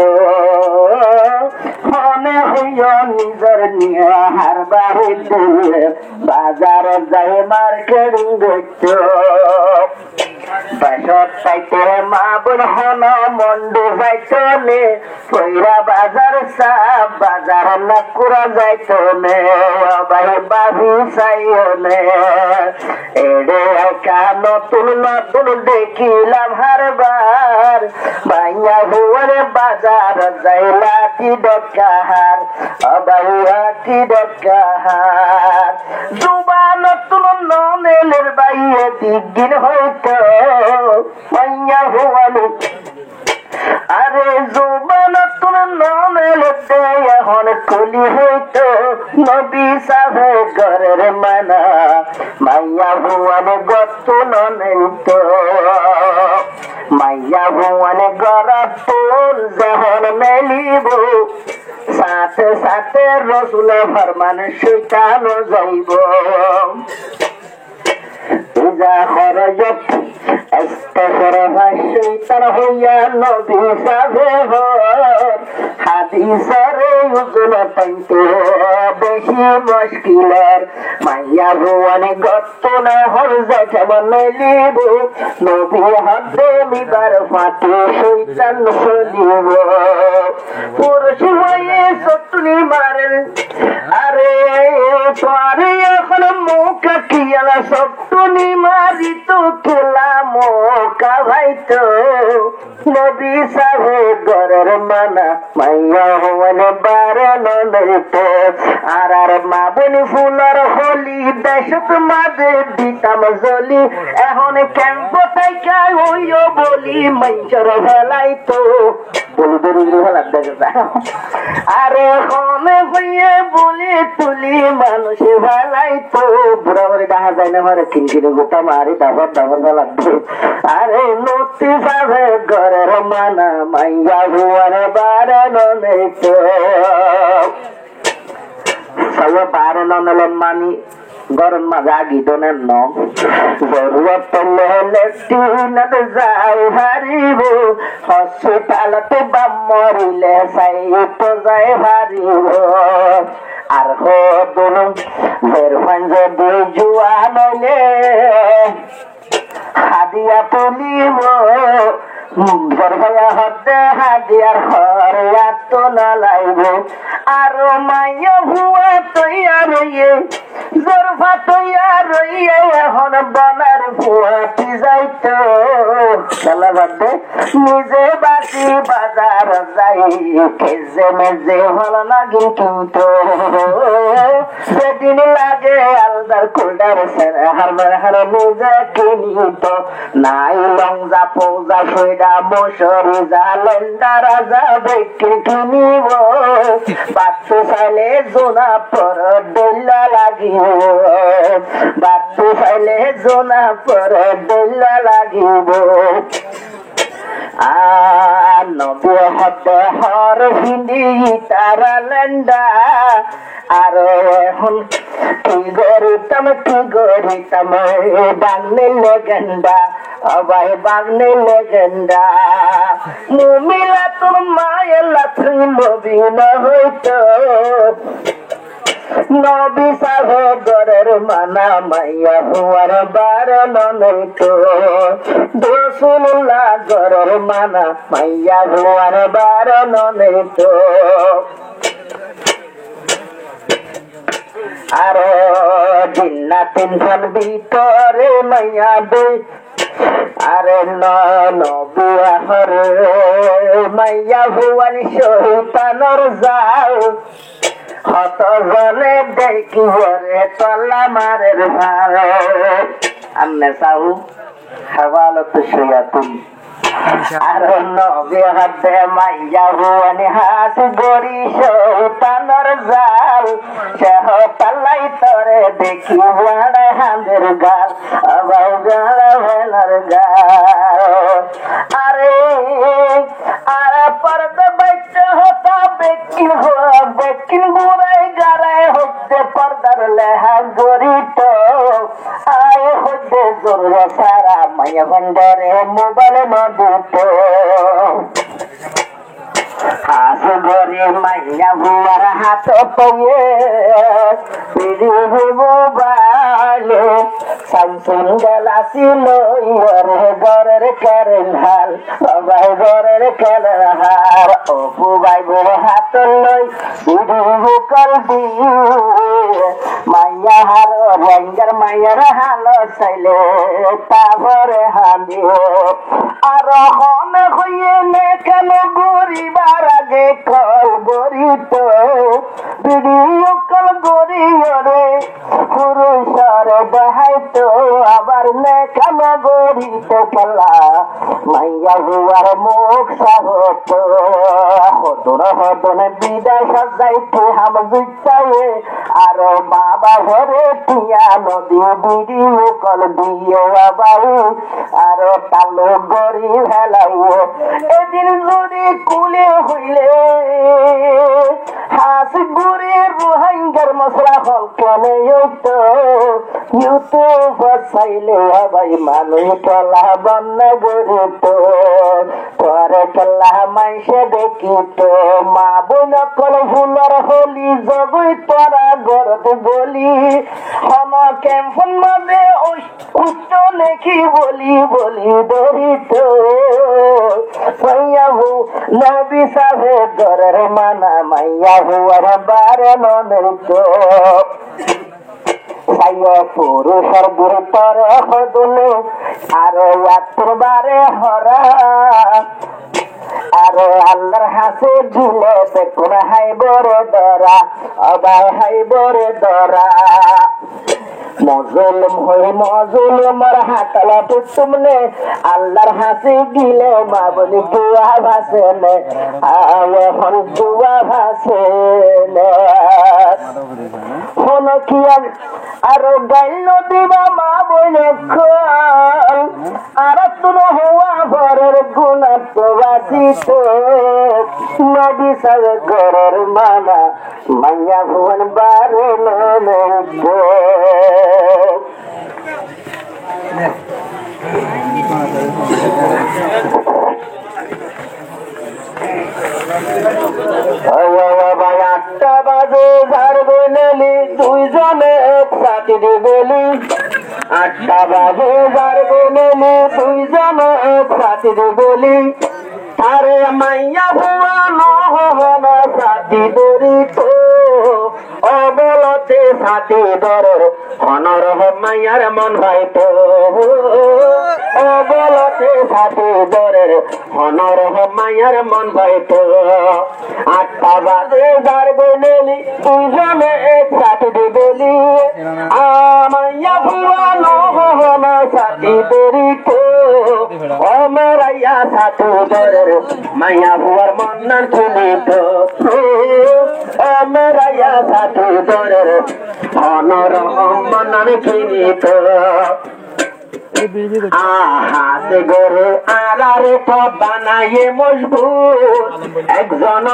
A: মনে হইয় নিজের নিয়ে হার বাড়ি দিলে বাজার যায় মার্কেটিং করত বাসর চাইতে মা বোন হন মন্ডু যাইতো নে কইরা বাজার সাপ বাজার নাকুরা যাইতো নে ভাই বাবু চাইও নে এড়ে একা নতুন নতুন দেখিলাম হারবার মাইয়া হুয়ারে বাজার যাইলা কি ডকাহার অবাইয়া কি ডকাহার দুবা নতুন ননেলের বাইয়ে দিন হইতো মাইয়া হুয়ারে আরে জুবান তুন নমেল এখন কলি হইতো নবী সাহে ঘরের মানা মাইয়া ভুয়ানে গত ননেলতো মাইয়া ভুয়ানে গরত তোর যখন মেলিব সাথে সাথে রসুলে ফরমান শিখানো যাইব ইজা খরজত استغفر الشيطان هيا نبي سبه হাদিসের উজলে পাইতে বেশি মুশকিলের মাইয়া ভুয়ানে গত না হল যাইতে বলিব নবী হাতে মিবার ফাটে শয়তান চলিব পুরুষ হয়ে সতুনি মারেন আরে তোরে এখন মুখ কিয়ালা সতুনি মারি তো খেলা মোকা ভাইতো নবী সাহে ঘরের মানা মাইয়া হওয়ানে বারণ নইতো আর মা বনি ফুলার হলি দেশত মাঝে দিতাম জলি এখন ক্যাম্প থাইকা হইও বলি মাইচর ভেলাইতো বলি বেরি ভেলা দেখা আরে হনে হইয়ে বলি তুলি মানুষ ভেলাইতো বুড়া বুড়ি দেখা যায় না মারে কিনকিনে গোটা মারি দাবার দাবার ভেলাতো আরে নতি যাবে ঘরের মানা মাইয়া হুয়ারে বারণ নইতো সবাই বারণ নলেন মানি গরম মাজা গিদনের ন জরুরত পড়লে লেটিনত যাই হারিব হসপিটালতে বাম মরিলে সাইতো যাই হারিব আর হদুন বেরফান যদি জুয়া নইলে হাদিয়া তুলিব জরফায়া হতে হাদিয়ার হরিয়া তো না লাইব আর মাইয়া হুয়া তৈয়ার হইয়ে জরফা তৈয়ার হইয়ে এখন বনার ফুয়াটি যাইতো খেলা বাদে নিজে বাসি বাজার যাই কেজে মেজে ভালো লাগে কিন্তু সেদিন লাগে আলদার কুলদার সেরে হারবার হার নিজে কিনিত নাই লংজা পৌজা সইডা মশরি জালেন্দা রাজা বিক্রি কিনিব বাচ্চু চাইলে জোনা পর ডেলা লাগিব বাচ্চু চাইলে জোনা পর ডেলা লাগিব নবী হতে হর হিন্দি তারা লেন্ডা আর এখন কি গরিতাম বাংনে লেগেন্ডা অবাই বাংনে লেগেন্ডা মুমিলা তোর মায়ের লাথি নবী না হইতো নবী সাহে ঘরের মানা মাইয়া হুয়ার বারণ নইতো রাসূলুল্লাহ ঘরের মানা মাইয়া হুয়ার বারণ নইতো আর জিন্নাতিন ফান ভিতরে মাইয়া দে আরে নবী হরে মাইয়া হুয়ান শয়তানর জাল হত জলে দেখি ওরে তল্লা মারের ভালো আন্নে সাউ হাওয়ালত শায়াতুন আর নবী হাতে মাইয়া ভুয়ানি হাস গরি শৈতানর জাল সেহ পাল্লাই তরে দেখি বাড়ে হাঁদের গাল আবার গাড়া ভেলার গাল আরে আরে পর্দা বাইতে হতা বেকিন গুড়াই গাড়াই হচ্ছে পর্দার লেহা গরিত আয় হচ্ছে জোর সারা মাইয়া বন্ধরে মোবাইল নদীত হাস গরি মাইয়া ভুয়ার হাত পাইয়ে পিড়ি মোবাইলে সামসুন গেলাছিল ইয়রে ঘরের কেরেন হাল সবাই ঘরের কেরেন হাল অপু বাইবের হাত লই পিড়ি মুকল দিয়ে মাইয়া হার রঞ্জার মাইয়ার হাল চাইলে তারপরে হাঁদিও আর হন হইয়ে নে কেন গরিবার আগে কল গরিত ভিডিও কল গরিয়রে পুরুষরে দেখাইতো আবার নে কেন গরিত খেলা মাইয়া হুয়ার মুখ সাহত হতর হতনে বিদায় সাজাইতে হাম বিচায়ে আর বাবা ঘরে টিয়া নদী ভিডিও কল দিয়ে আবার আর তালো গরি ভেলাইও এদিন যদি কুলে হইলে হাস গুড়ি রোহাঙ্গার মশলা ফল কেনে তো ইউটিউব চাইলে ভাই মানুষ টলা বন্যা গড়ি তো পরে টলা মাইসে দেখি তো মা বোন কল ফুলর হলি জগই তোরা গরত বলি হন কেমন মাঝে উচ্চ লেখি বলি বলি ধরি তো মাইয়া হু নবী সাহে গরের মানা মাইয়া হুয়ার বারে ননের তো সাইয়া পুরুষের গুরুতরে হদুলে আরো আত্মর বারে হরা আরো আল্লাহর হাসে দিলে দেখুন হাই বড় দরা অবাই হাই বড় দরা মজলুম হই মজলুমর হাতলা তুমনে আল্লাহর হাসি গিলে মা বলি দুয়া ভাসে নে এখন দুয়া ভাসে নে হন কি আর গাইল দিবা মা বলে আর তুন হওয়া ঘরের গুণা তো বাসিত নবী সাল ঘরের মানা মাইয়া ভুবন বারে নো আটটা বাজে ঝাড় বলি দুইজনে একসাথে বলি আটটা বাজে ঝাড় বলি দুইজনে একসাথে বলি আরে মাইয়া ভুয়া নহন সাথী দরিত অবলতে সাথী দরের অনর মাইয়ার মন ভাইত অবলতে সাথী দরের অনর মাইয়ার মন ভাইত আটটা বাজে ঝাড় বলি দুইজনে একসাথে বলি মাইয়া ভুয়া নহন সাথী দরিত অমরাইয়া সাথী দরের মাইয়া ভুয়ার মন্নার চলিত অমরাইয়া সাথী দরের অনর মন্নার চলিত আহাত গরে আরারে তো বানায়ে মজবুত একজন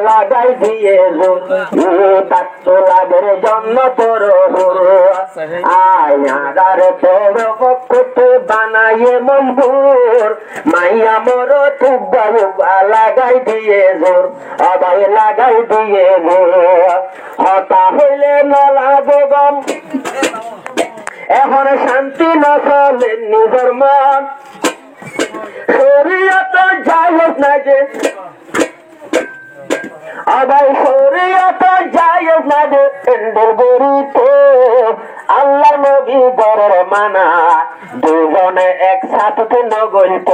A: লাগাই দিয়ে তার তো লাগের জন্য তোর আয়ারে তোর পক্ষে বানায়ে মজবুর মাইয়া মোর টুবা লাগাই দিয়ে জোর আবাই লাগাই দিয়ে হতা হইলে না লাগে গম এখন শান্তি না চলে নিজের মন শরীয়ত জায়েজ না যে আবাই শরীয়ত জায়েজ না যে এন্ডের গরিতে আল্লাহ নবী গরের মানা দুজনে একসাথে নগরিত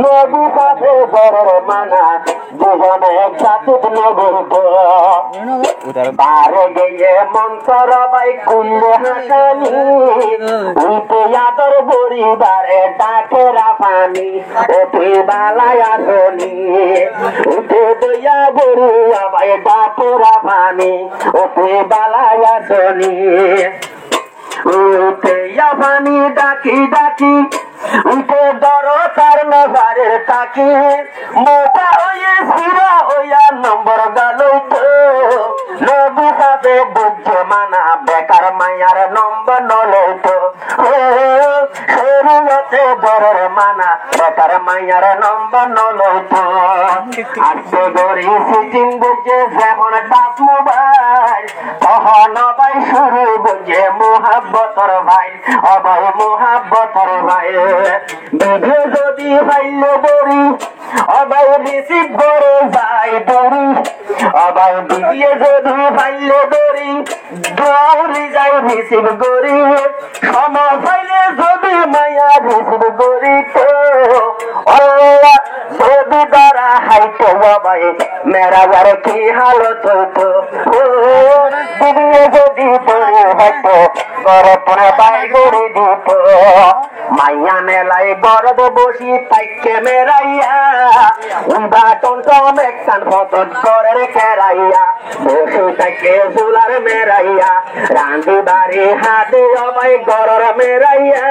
A: নবী সাথে গরের মানা দুজনে একসাথে নগরিত বারে গিয়ে মন্তর বাই কুল্লে হাসানি উঠে আদর পরিবারে ডাকেরা পানি ওঠে বালায় আসনি উঠে দইয়া গরু আবাই ডাকেরা পানি ওঠে বালায় আসনি উঠে পানি ডাকি ডাকি উঠে দর তার নজারের তাকি মোটা হয়ে সিরা হইয়া নম্বর গেল নবী সাথে বুঝে মানা বেকার মায়ার নম্বর নলইত শরীয়তে গরের মানা বেকার মায়ার নম্বর নলইত আসতে গরি সিটিং বুঝে যেমন টাচ মোবাইল তখন অবাই শুরু বুঝে মোহাব্বতর ভাই অবাই মোহাব্বতর ভাই বিধে যদি পাইলে বরি অবাই রিসিভ করে যাই দরি অবাই বিয়ে যদি পাইলে দরি দৌড়ি যাই রিসিভ করি সময় পাইলে যদি মায়া রিসিভ করি তো আল্লাহ যদি দ্বারা হাইতো অবাই মেরা যার কি হালত হইতো বিয়ে যদি বড় হইতো গড় পরে বাই করে দিত মাইয়া মেলায় গরদ বসি তাইকে মেরাইয়া উন্দা টনটন একখান ফতন গরের কেরাইয়া বসে তাইকে জুলার মেরাইয়া রান্ধি বাড়ি হাতে অবাই গরর মেরাইয়া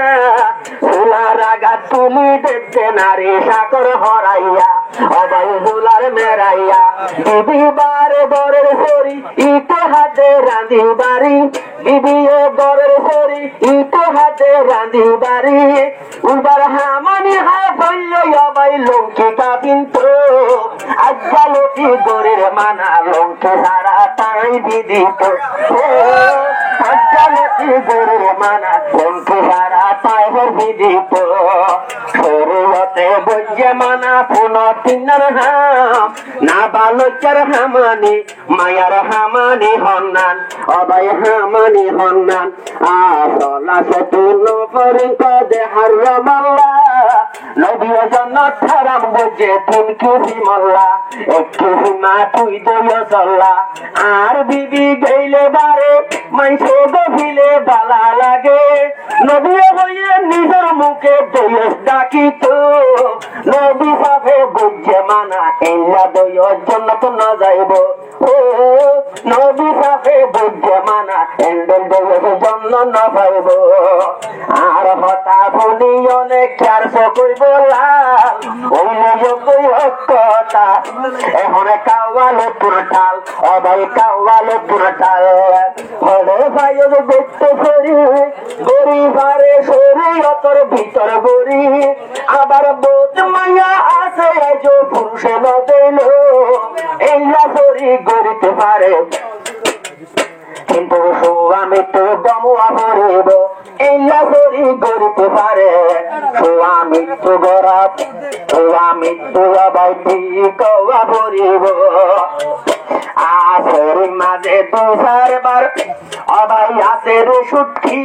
A: জুলার আগা তুমি দেখতে নারী সাকর হরাইয়া অবাই জুলার মেরাইয়া দিদি বারে গরের সরি ইটো হাতে রান্ধি বাড়ি দিদি ও গরের সরি ইটো হাতে রান্ধি বাড়ি উবার হামানি হা বললো অবাই লঙ্কি কাপিন্ত আজ্জালতি গরের মানা লঙ্কি সারা তাই দিদিত আজ্জালতি গরের মানা লঙ্কি সারা তাই দিদিত শরীয়তে বজ্জে মানা পুন তিনার হাম না বালচার হামানি মায়ার হামানি হন্নান অবাই হামানি হন্নান আসলা সতুন পরিক দেহার রমাল্লা নবী জন্নত হারাম বুঝে তিন কেজি মল্লা এক কেজি মা তুই দইয়া চল্লা আর বিবি গেইলে বারে মাইসে গভিলে বালা লাগে নবী বইয়ে নিজের মুখে দইয়া ডাকিত নবী সাথে বুঝে মানা এল্লা দইয়া জন্নত না যাইব নবী সাথে বুঝে মানা এন্ডেল দইয়া জন্ম না পাইব আর হতা ভুলি অনেক চার সকই বলা কথা এখন কাওয়ালে পুরটাল অবাই কাওয়ালে পুরটাল হলে ভাই দেখতে সরি গরিবারে শরীয়তের ভিতর গরি আবার বোধ মায়া আছে আজ পুরুষে নদেল এল্লা সরি গরিতে পারে কিন্তু স্বামী তো দমুয়া ভরিব এল্লা সরি গরিতে পারে স্বামী তো গরাব স্বামী তো আবাই কওয়া ভরিব আসের মাঝে দুসারবার অবাই আছে রে সুটকি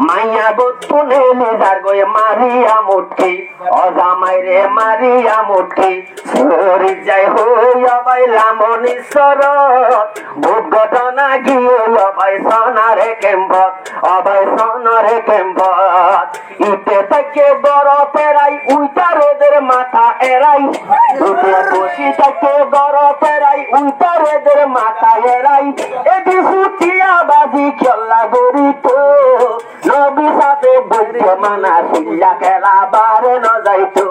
A: মাইয়া বতুনে নিজার গয়ে মারিয়া মুটকি অজামাই রে মারিয়া মুটকি সরি যাই হই অবাই লামনি সরত ভূত ঘটনা গিয়ে অবাই সনারে কেম্বত অবাই সনারে কেম্বত ইতে থেকে বড় পেরাই উইটা রোদের মাথা এরাই উঠে বসি থেকে বড় পেরাই উইটা রোদের মাথা এরাই এটি ফুটিয়া বাজি খেলা গরিত নবী সাথে বলতে মানা সিল্লা খেলা বারে ন যাইতো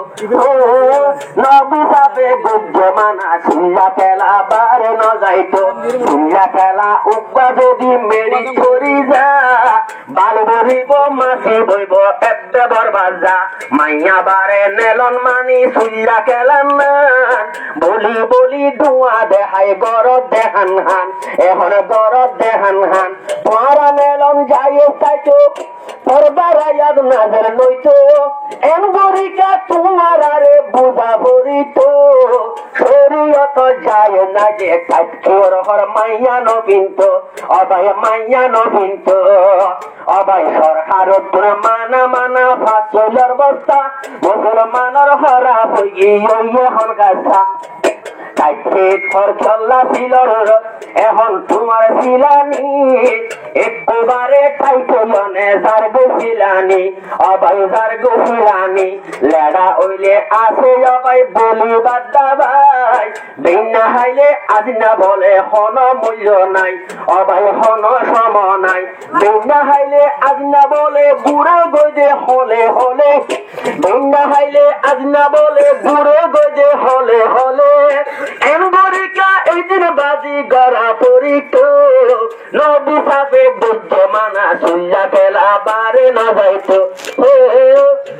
A: নবী সাথে বলতে মানা সিল্লা খেলা বারে ন যাইতো সিল্লা খেলা উব্বা যদি মেরি ছড়ি যা বাল বরিব মাছি বইব এবে বরবাজা মাইয়া বারে নেলন মানি সিল্লা খেলান মান বলি বলি ধোঁয়া দেখাই গরদ দেখান হান এখন গরদ দেখান হান পরা নেলন যাই চাইতো পরবারায়াদ নাজর লইতো এন গরিকা তোমার আরে বুঝা ভরিত শরীয়ত যায় না যে কাটকিওর হর মাইয়া নবিন্ত অবাই মাইয়া নবিন্ত অবাই সরকার তোর মানা মানা ফাঁসলের বস্তা মুসলমানের হরা হই হন গাছা কাইতে ঘর চল্লা ছিল এখন তোমার ছিলানি একবারে কাইতলনে যার গছিলানি অবাই যার গছিলানি লেডা ওইলে আছে অবাই বলি বাদ্দা ভাই বিনা হাইলে আজ না বলে হন মূল্য নাই অবাই হন সম নাই বিনা হাইলে আজ না বলে বুড়ে গজে হলে হলে বিনা হাইলে আজ না বলে বুড়ে গজে হলে হলে এমবরিকা এই দিন বাজি গড়া পরিত নবী সাবে বুদ্ধ মানা সুল্লা খেলা বারে না যাইতো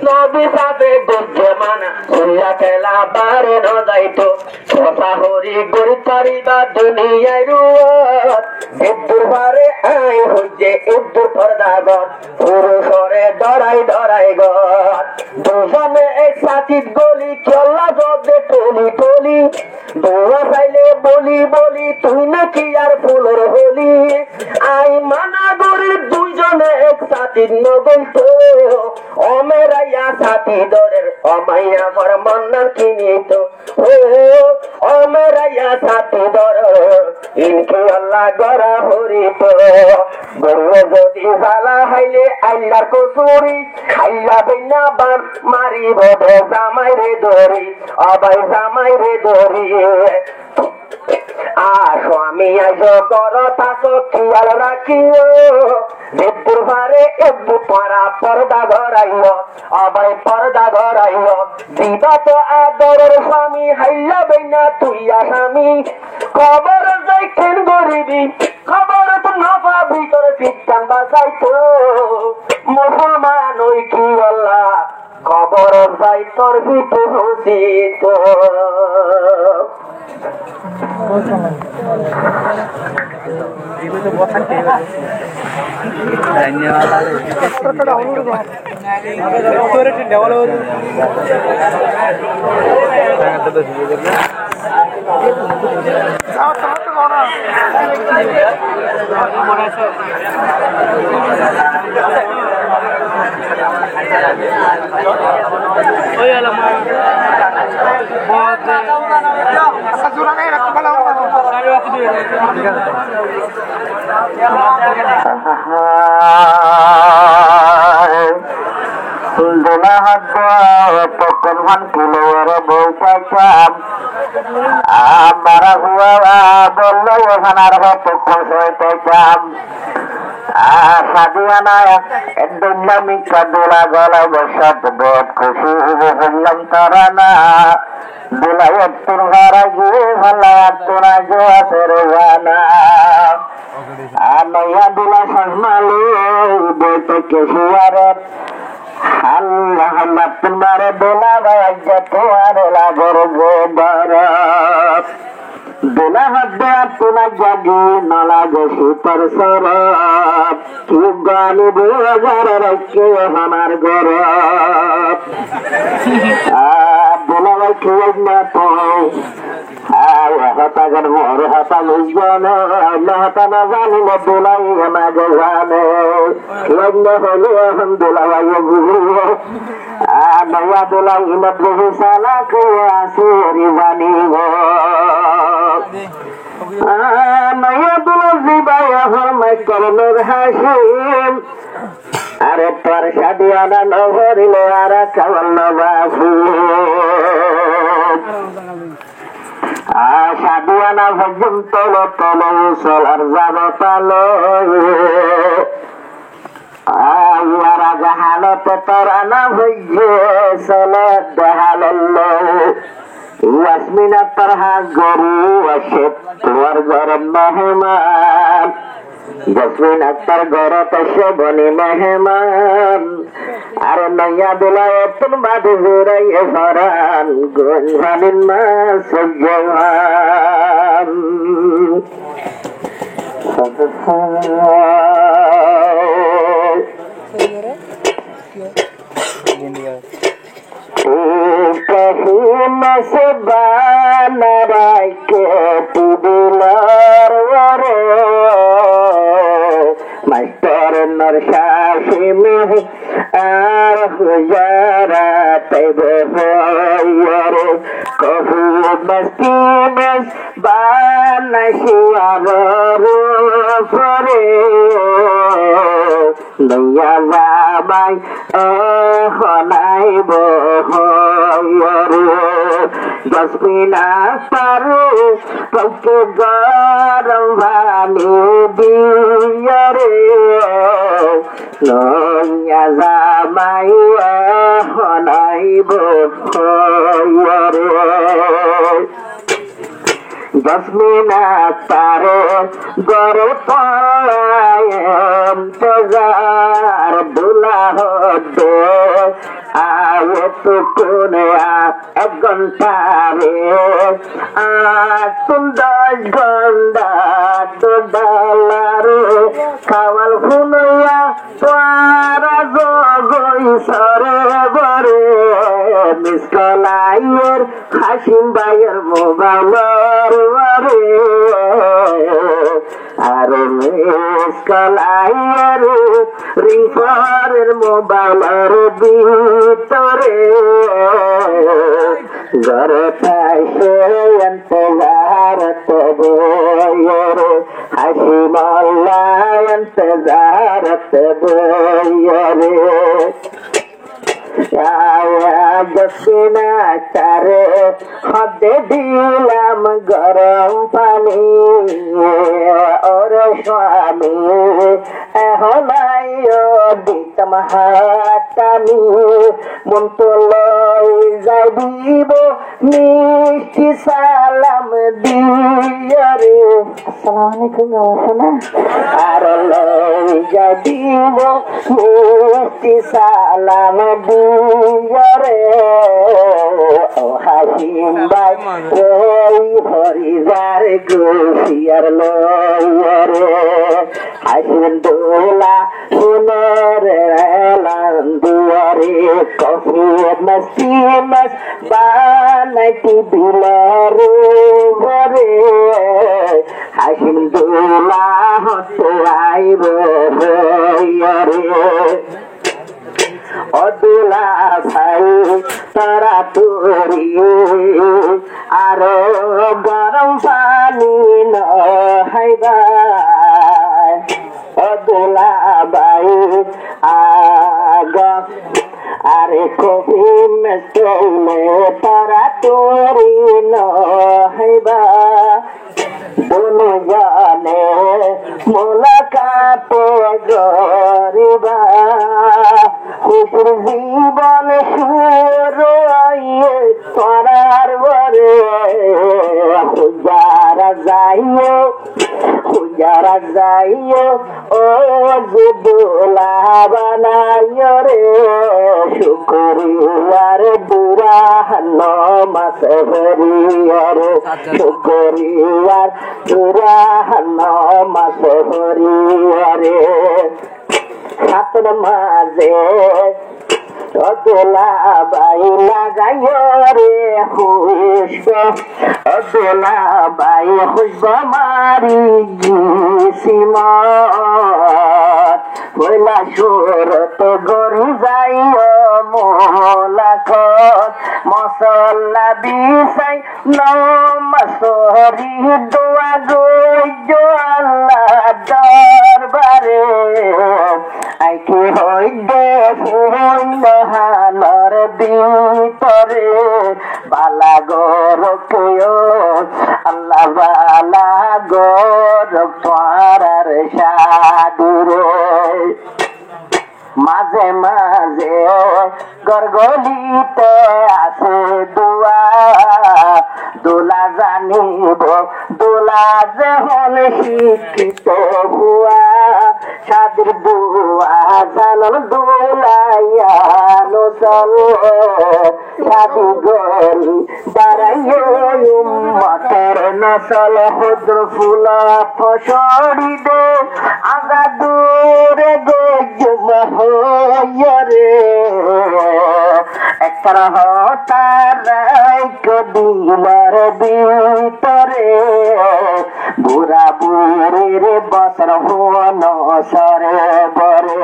A: নবী সাবে বুদ্ধ মানা সুল্লা খেলা বারে না যাইতো হরি গরি পারিবা দুনিয়ায় রুয়াত এদ্দুর বারে আই হইছে এদ্দুর পর্দাগর পুরুষরে ডরাই ডরাই গর দুজনে এক সাথিত গলি চল্লা জদে টলি টলি দোয়া চাইলে বলি বলি তুই নাকি আর ফুলের হলি আই মানা গরির দুইজনে এক সাথী নগন্ত অমেরাইয়া সাথী দরের অমাইয়া পর মন্নার কিনিত অমেরাইয়া সাথী দর ইনকে আল্লাহ গড়া হরিত গরু যদি জ্বালা হাইলে আল্লাহর কসুরি খাইলা বিনা বান মারিব জামাই রে দরি অবাই জামাই রে দরি স্বামী আজ কর তাকে খেয়াল রাখিও বিদ্যুর ভারে একটু পারা পর্দা ঘরাইল অবাই পর্দা ঘরাইল দিবা তো আদরের স্বামী হাইলা বেনা তুই আসামি খবর যাইছেন গরিবি খবর তো নফা ভিতর খ্রিস্টান বাসাইতো মুসলমান ওই কি আল্লাহ খবর যাই তোর ভিতর হুসিত मारा हुआ बोलो खानार सादियाना दुनिया मिका दोला गला बसत बहुत खुशी हल्लम ताराना दोला तुरहारा गए भला तुरा जो तेरवाना नया दोला संभाले बेट के सुवारत हल्ला हल्ला तुम्हारे दोला बाजा तुम्हारे लागोर गोबर दोला हद्दे तुना जागी नाला गसी पर सरब तू गाली बेजार रखे हमार गरब दोला भाई खेल ना तो हता कर मोर हता मुझने अल्लाह हता ना जानी न दोला ये ना जाने खेल न होले हम दोला भाई गुरु नया दोला इन बहु साला के आसुरी बानी हो नया दोला जीवाया हम करनर हाशिम अरे पर शादियाना न भरिले आरा चावल न बासु शादियाना भजन तलो तलो सोलर जाबो तलो आयारा जहालत तराना भजे सनद हालल्लो यास्मिना तरहा गरु अशत तुवर गरम मेहमान जस्मिन अख्तर गरत बनी मेहमान अरे नया दिलाए तुम बाद जुराई फरान गुंजानिन सजवान से बाना মাস্টার নরসাসিমে আর হুজারা তৈব হইরে কবু মস্তি মেস বানাসি আবর ফরে লইয়া যাবাই হনাই বহরে জসমিনা পারু পকে গরম ভানি দিয়রে লইয়া যাবাই হনাই বহরে জসমিনা তারে গরে পায়াম তজার দুলাহ দে আয়ে তো কোনে এক ঘন্টা রে তুম 10 ঘন্টা তো ডালারে খাওয়াল ফুলয়া তোরা জগই সরে বরে মিসকলাইয়ের হাসিম ভাইয়ের মোবাইলের বরে আর মিসকলাইয়ের রিফারের মোবাইলের ভিতরে ঘরে পাইছে ইন্তজার তবে হাসিম আল্লাহ ইন্তজার তবে জসিনা তারে হদে দিলাম গরম পানি ওরে স্বামী এহলাই দিতাম হাতানি মন তো লই যাই দিব মিষ্টি সালাম দিয়ারে আসসালামু আলাইকুম গাওয়ানা আর লই যাই দিব মিষ্টি সালাম দিয়ারে ও হাসিম ভাই ওই হরিদার গোসিয়ার লয়ারে হাসিম দোলা সুনের লান্দুয়ারে কফি মস্তি মস বানাইতি দিলারে বরে হাসিম দোলা হতে আইব হইয়ারে অদুলা ভাই তারা তোরি আর গরম পানি নহাইবা অদুলা ভাই আগ আরে কবি মেসলে তারা তোরি নহাইবা दोनों जाने मुलाकात गरीबा खुश जीवन शुरू आइए तोरार बरे हुजारा जाइयो ओ जुदुला बनाइयो रे शुक्रियार बुरा हन्नो मसहरियार शुक्रियार बुरा हन्नो मसहरियार सातन माजे अदुला बाई लगाइयो रे खुशब अदुला बाई खुशब मारी जिसिमत पहिला सुरत गरी जाइयो मोलाखत मसल्ला बिसाई नमसरी दोआ गइयो अल्लाह दरबारे आइके হইদে ফুলহানর ভিতরে বালা গরকেও আল্লাহ বালা গরক তোরার সাদুরে মাঝে মাঝে গরগলিতে আছে দুয়া দোলা জানিব দোলা যেহন শিক্ষিত হুয়া সাদের বুয়া জানল দোলাইয়া নচল সাদি গরি দাঁড়াইয়ে উম্মতের নচল হদ্র ফুলা ফসরি দে আগা দূরে গজমহরে একরা হতার দিলার ভিতরে বুড়া বুড়ির বছর হন সরে বরে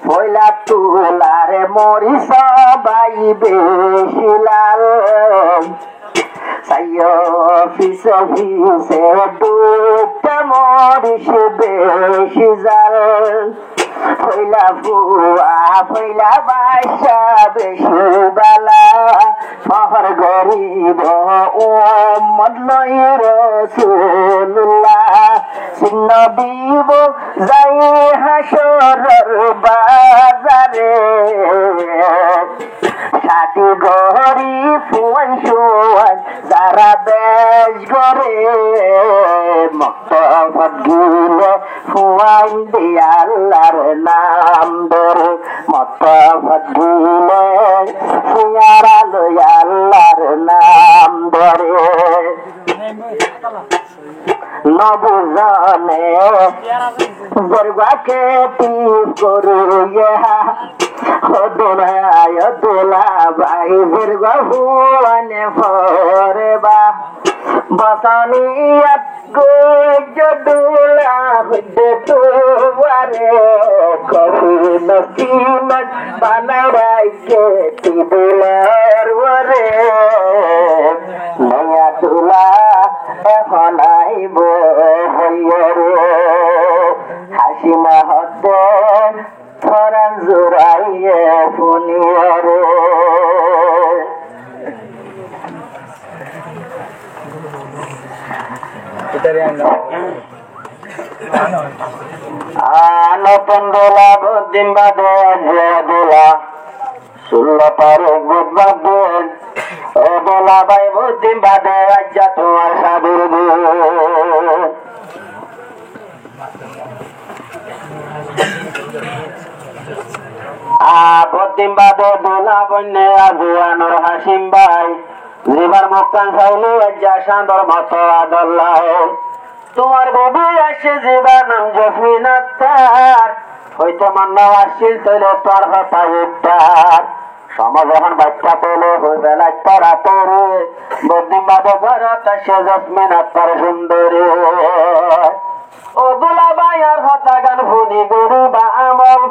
A: পয়লা তুলারে মরি সবাই বেশি লাল সাইয় ফিসে ফিসে ডুবতে মরিস বেশি জাল পয়লা বুয়া পয়লা বাসা বেশি বালা শহর গরিব ও মদলই রসুল্লাহ চিহ্ন দিব যাই হাসরের বাজারে সাথী গরি ফুয়ান শুয়ান যারা বেশ গরে মক্তফত গিলে ফুয়ান দিয়ে আল্লাহর নাম ধরে মক্তফত গিলে ফুয়ার আলো আল্লাহর নাম ধরে নবুজনে জরবাকে টিপ করিয়া দোলা ভাই জরবা হুয়ানে ফরে বা বসানিয়াত গোজদুলা দে তোয়ারে কবি নসিমত বানাই কে তিবলার ওরে নয়া দুলা এখন আইব হইরে হাসি না হতে ফরান জোরাইয়ে ফুনিয়ারে নতুন দোলা বুদ্ধিম বাদে দোলা ষোলো তারিখ বুধবার দিন ও দোলা ভাই বুদ্ধিম বাদে আজ্ঞা তোমার সাধুর বুদ্ধিম বাদে দোলা বন্যে আজুয়ানোর হাসিম ভাই জীবার মুক্তান চাইলে আজ্ঞা সান্দর মতো আদল্লাহ তোমার বধু আসে জীবার নাম জসমিন আক্তার হয়তো মান্য আসছিল তৈলে তোর হতা উত্তার সমাজ এখন বাচ্চা পেলে হইবে লাগতার আতরে বুদ্ধিম বাদে ঘরত আসে জসমিন আক্তার সুন্দরী ও দুলা ভাইয়ার হতা গান ভুনি গুরু বা আমল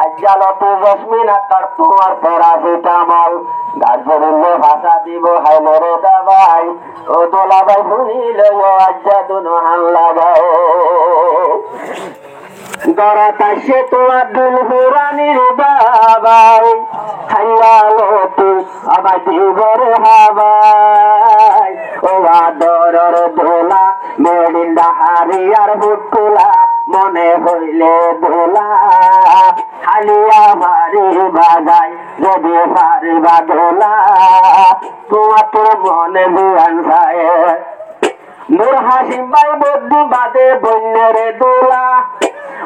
A: আজ্জালতে জসমিন আক্তার তোমার প্যারাসিটামল গাছরিলে ভাষা দিব হাইলরে দাবাই ও দোলা ভাই ভুনিলে আজ্জা দুনো হান লাগায় গড়াত আসে তোমার দুল হুরানির বাবাই হাইয়ালতে আবার দিবরে হাবাই ও আদরর দোলা মেডিন্দা হারিয়ার হুটুলা মনে হইলে দোলা হালিয়া মারি বাগাই যদি পারিবা দোলা তোমার তোর মনে বিয়ান যায় নূর হাসিম ভাই বুদ্ধি বাদে বন্যের দোলা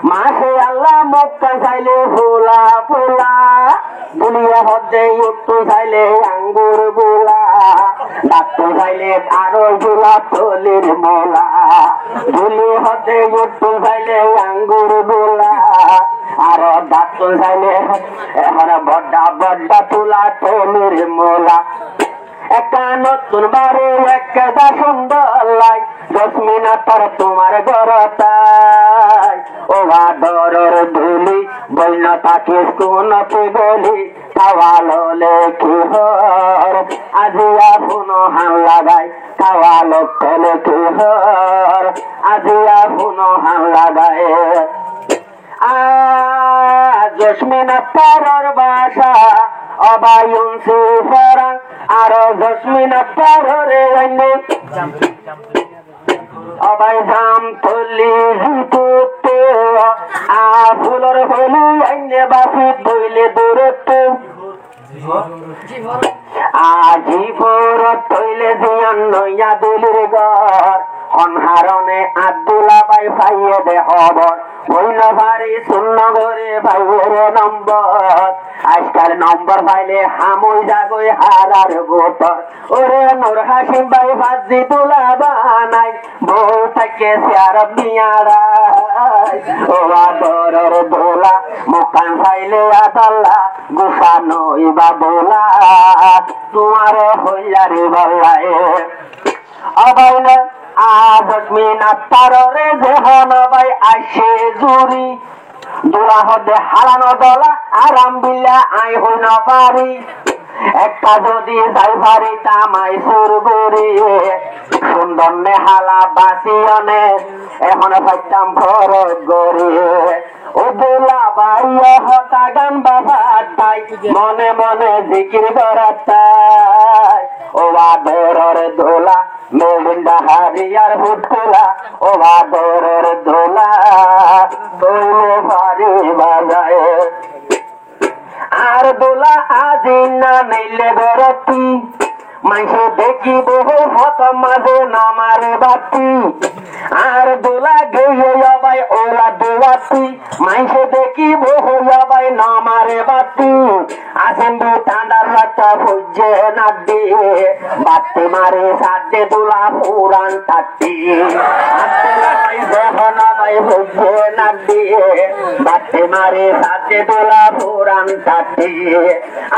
A: মাসে আল্লাহ মক্কা চাইলে ফুলা ফুলা দুনিয়া হতে একটু চাইলে আঙ্গুর বুলা ডাক্তার চাইলে আরো গুলা তলির মোলা দুলি হতে একটু চাইলে আঙ্গুর বুলা আরো ডাক্তার চাইলে এখন বড্ডা বড্ডা তুলা তলির মোলা একটা নতুন বাড়ি একটা সুন্দর লাই জসমিন আক্তার তোমার গরতাই ও আদরের ধুলি বইনা তাকে কোনতে বলি খাওয়ালো লেখি হর আজিয়া ফুনো হান লাগাই খাওয়ালো লেখি হর আজিয়া ফুনো হান লাগাই জসমিন আক্তারের বাসা অবায়ুন সুফরা আরো জসমিন আক্তারে অবাই জাম তুলি জিতুতে ফুলর হলি আইনে বাসি তৈলে দূরত্ব আজি ফোর তৈলে জিয়ান নইয়া দুলির ঘর অনহারণে আব্দুল্লাহ ভাই পাইয়ে দে খবর হইল ভারি শূন্য করে ভাইয়ের নম্বর আজকাল নম্বর পাইলে হামুই যাগই হারার বোতর ওরে নূর হাসিম ভাই ভাজি তুলা বানাই বউ থেকে সিয়ারব নিয়ারাই ও আদরের দোলা মুকান পাইলে আদাল্লা গুসানো ইবা দোলা তোমার হইয়ারে বল্লায় অবাইলে আজমিন আত্মারে যেহন ভাই আসে জুরি দোলা হদে হারানো দলা আরাম বিল্লা আই হই না পারি একটা যদি যাই পারি তামাই সুর গরি সুন্দর নেহালা বাসিয়নে এখন পাইতাম ফরজ গরি ও দোলা ভাই হতা গান বাবা তাই মনে মনে জিকির করাতাই ও আদরের দোলা মেলিন্ডা হারিয়ার হুটলা ও আদরের দোলা বইলে ভারি বাজায় আর দোলা আজি না নেইলে গরতি মাইসে দেখি বহু হত মাঝে নামারে বাতি আর দোলা গেয়ে যাবাই ওলা দুয়াতি মাইসে দেখি বহু যাবাই নামারে বাতি আসেন দু টান্ডার রাতা ভুজে না দিয়ে বাতি মারে সাথে দোলা পুরান টাটি ভুজে না দিয়ে বাতি মারে সাথে দোলা পুরান টাটি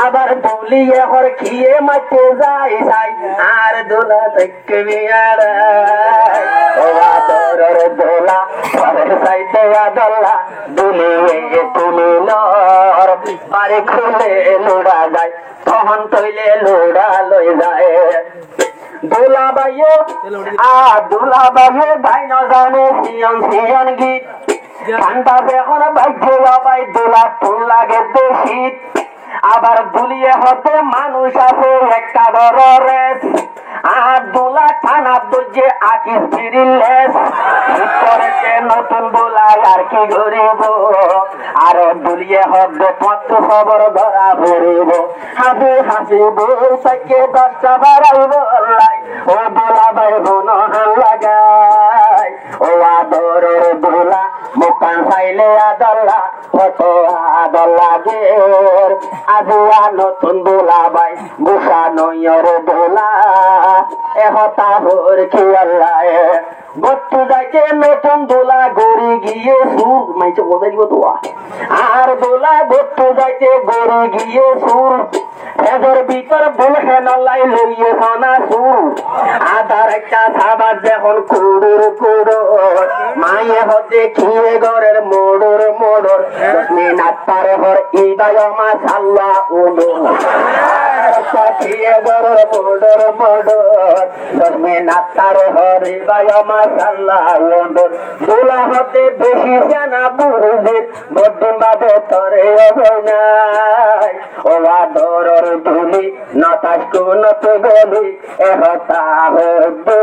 A: আবার দুলিয়ে হর খিয়ে মাঠে যায় আর দোলা দেখবি দোলা সাইতে আদল্লা দুলিয়ে তুলিল পারে খুলে লোড়া যায় তখন তৈলে লোড়া লই যায় দোলা বাইয়ে দোলা বাইয়ে ভাই ন জানে সিয়ন সিয়ন গীত ঠান্ডা বেখন বাইকে বাবাই দোলা ফুল লাগে বেশি আবার দুলিয়ে হতে মানুষ আছে একটা দরেস আর দোলা থানা দোজে আকিস ফিরিলেস করেছে নতুন দোলা আর কি গরিব আর দুলিয়ে হবে পত্র খবর ধরা ভরিব হাসি হাসি বই থেকে 10টা বাড়াইব ও দোলা ভাই বোন লাগাই ও আদরের দোলা মুকান চাইলে আদল্লা কত আদল লাগে আজিয়া নতুন দোলা ভাই গুসা নইয়র দোলা এহতা হর কি আল্লাহ বত্তু যাইতে নতুন দোলা গড়ি গিয়ে সুর মাইছে বলে দিব তো আর দোলা বত্তু যাইতে গড়ি গিয়ে সুর এদের ভিতর বলহে নলাই লইয়ে সোনা সুর আধার একটা সাবাস যখন কুড়ুর কুড়ো মায়ে হতে খিয়ে ঘরের মোড়র মোড়র মিনাত পারে হর ইদায় মাশাআল্লাহ উলো খিয়ে ঘরের মোড়র মোড়র মিনাত পারে হর ইদায় মাশাআল্লাহ উলো দোলা হতে বেশি জানা বুড়ির বদ্দিন বাদে তরে অবনাই ও আদরের ধুলি নতাস কোনত গলি এহতা হবে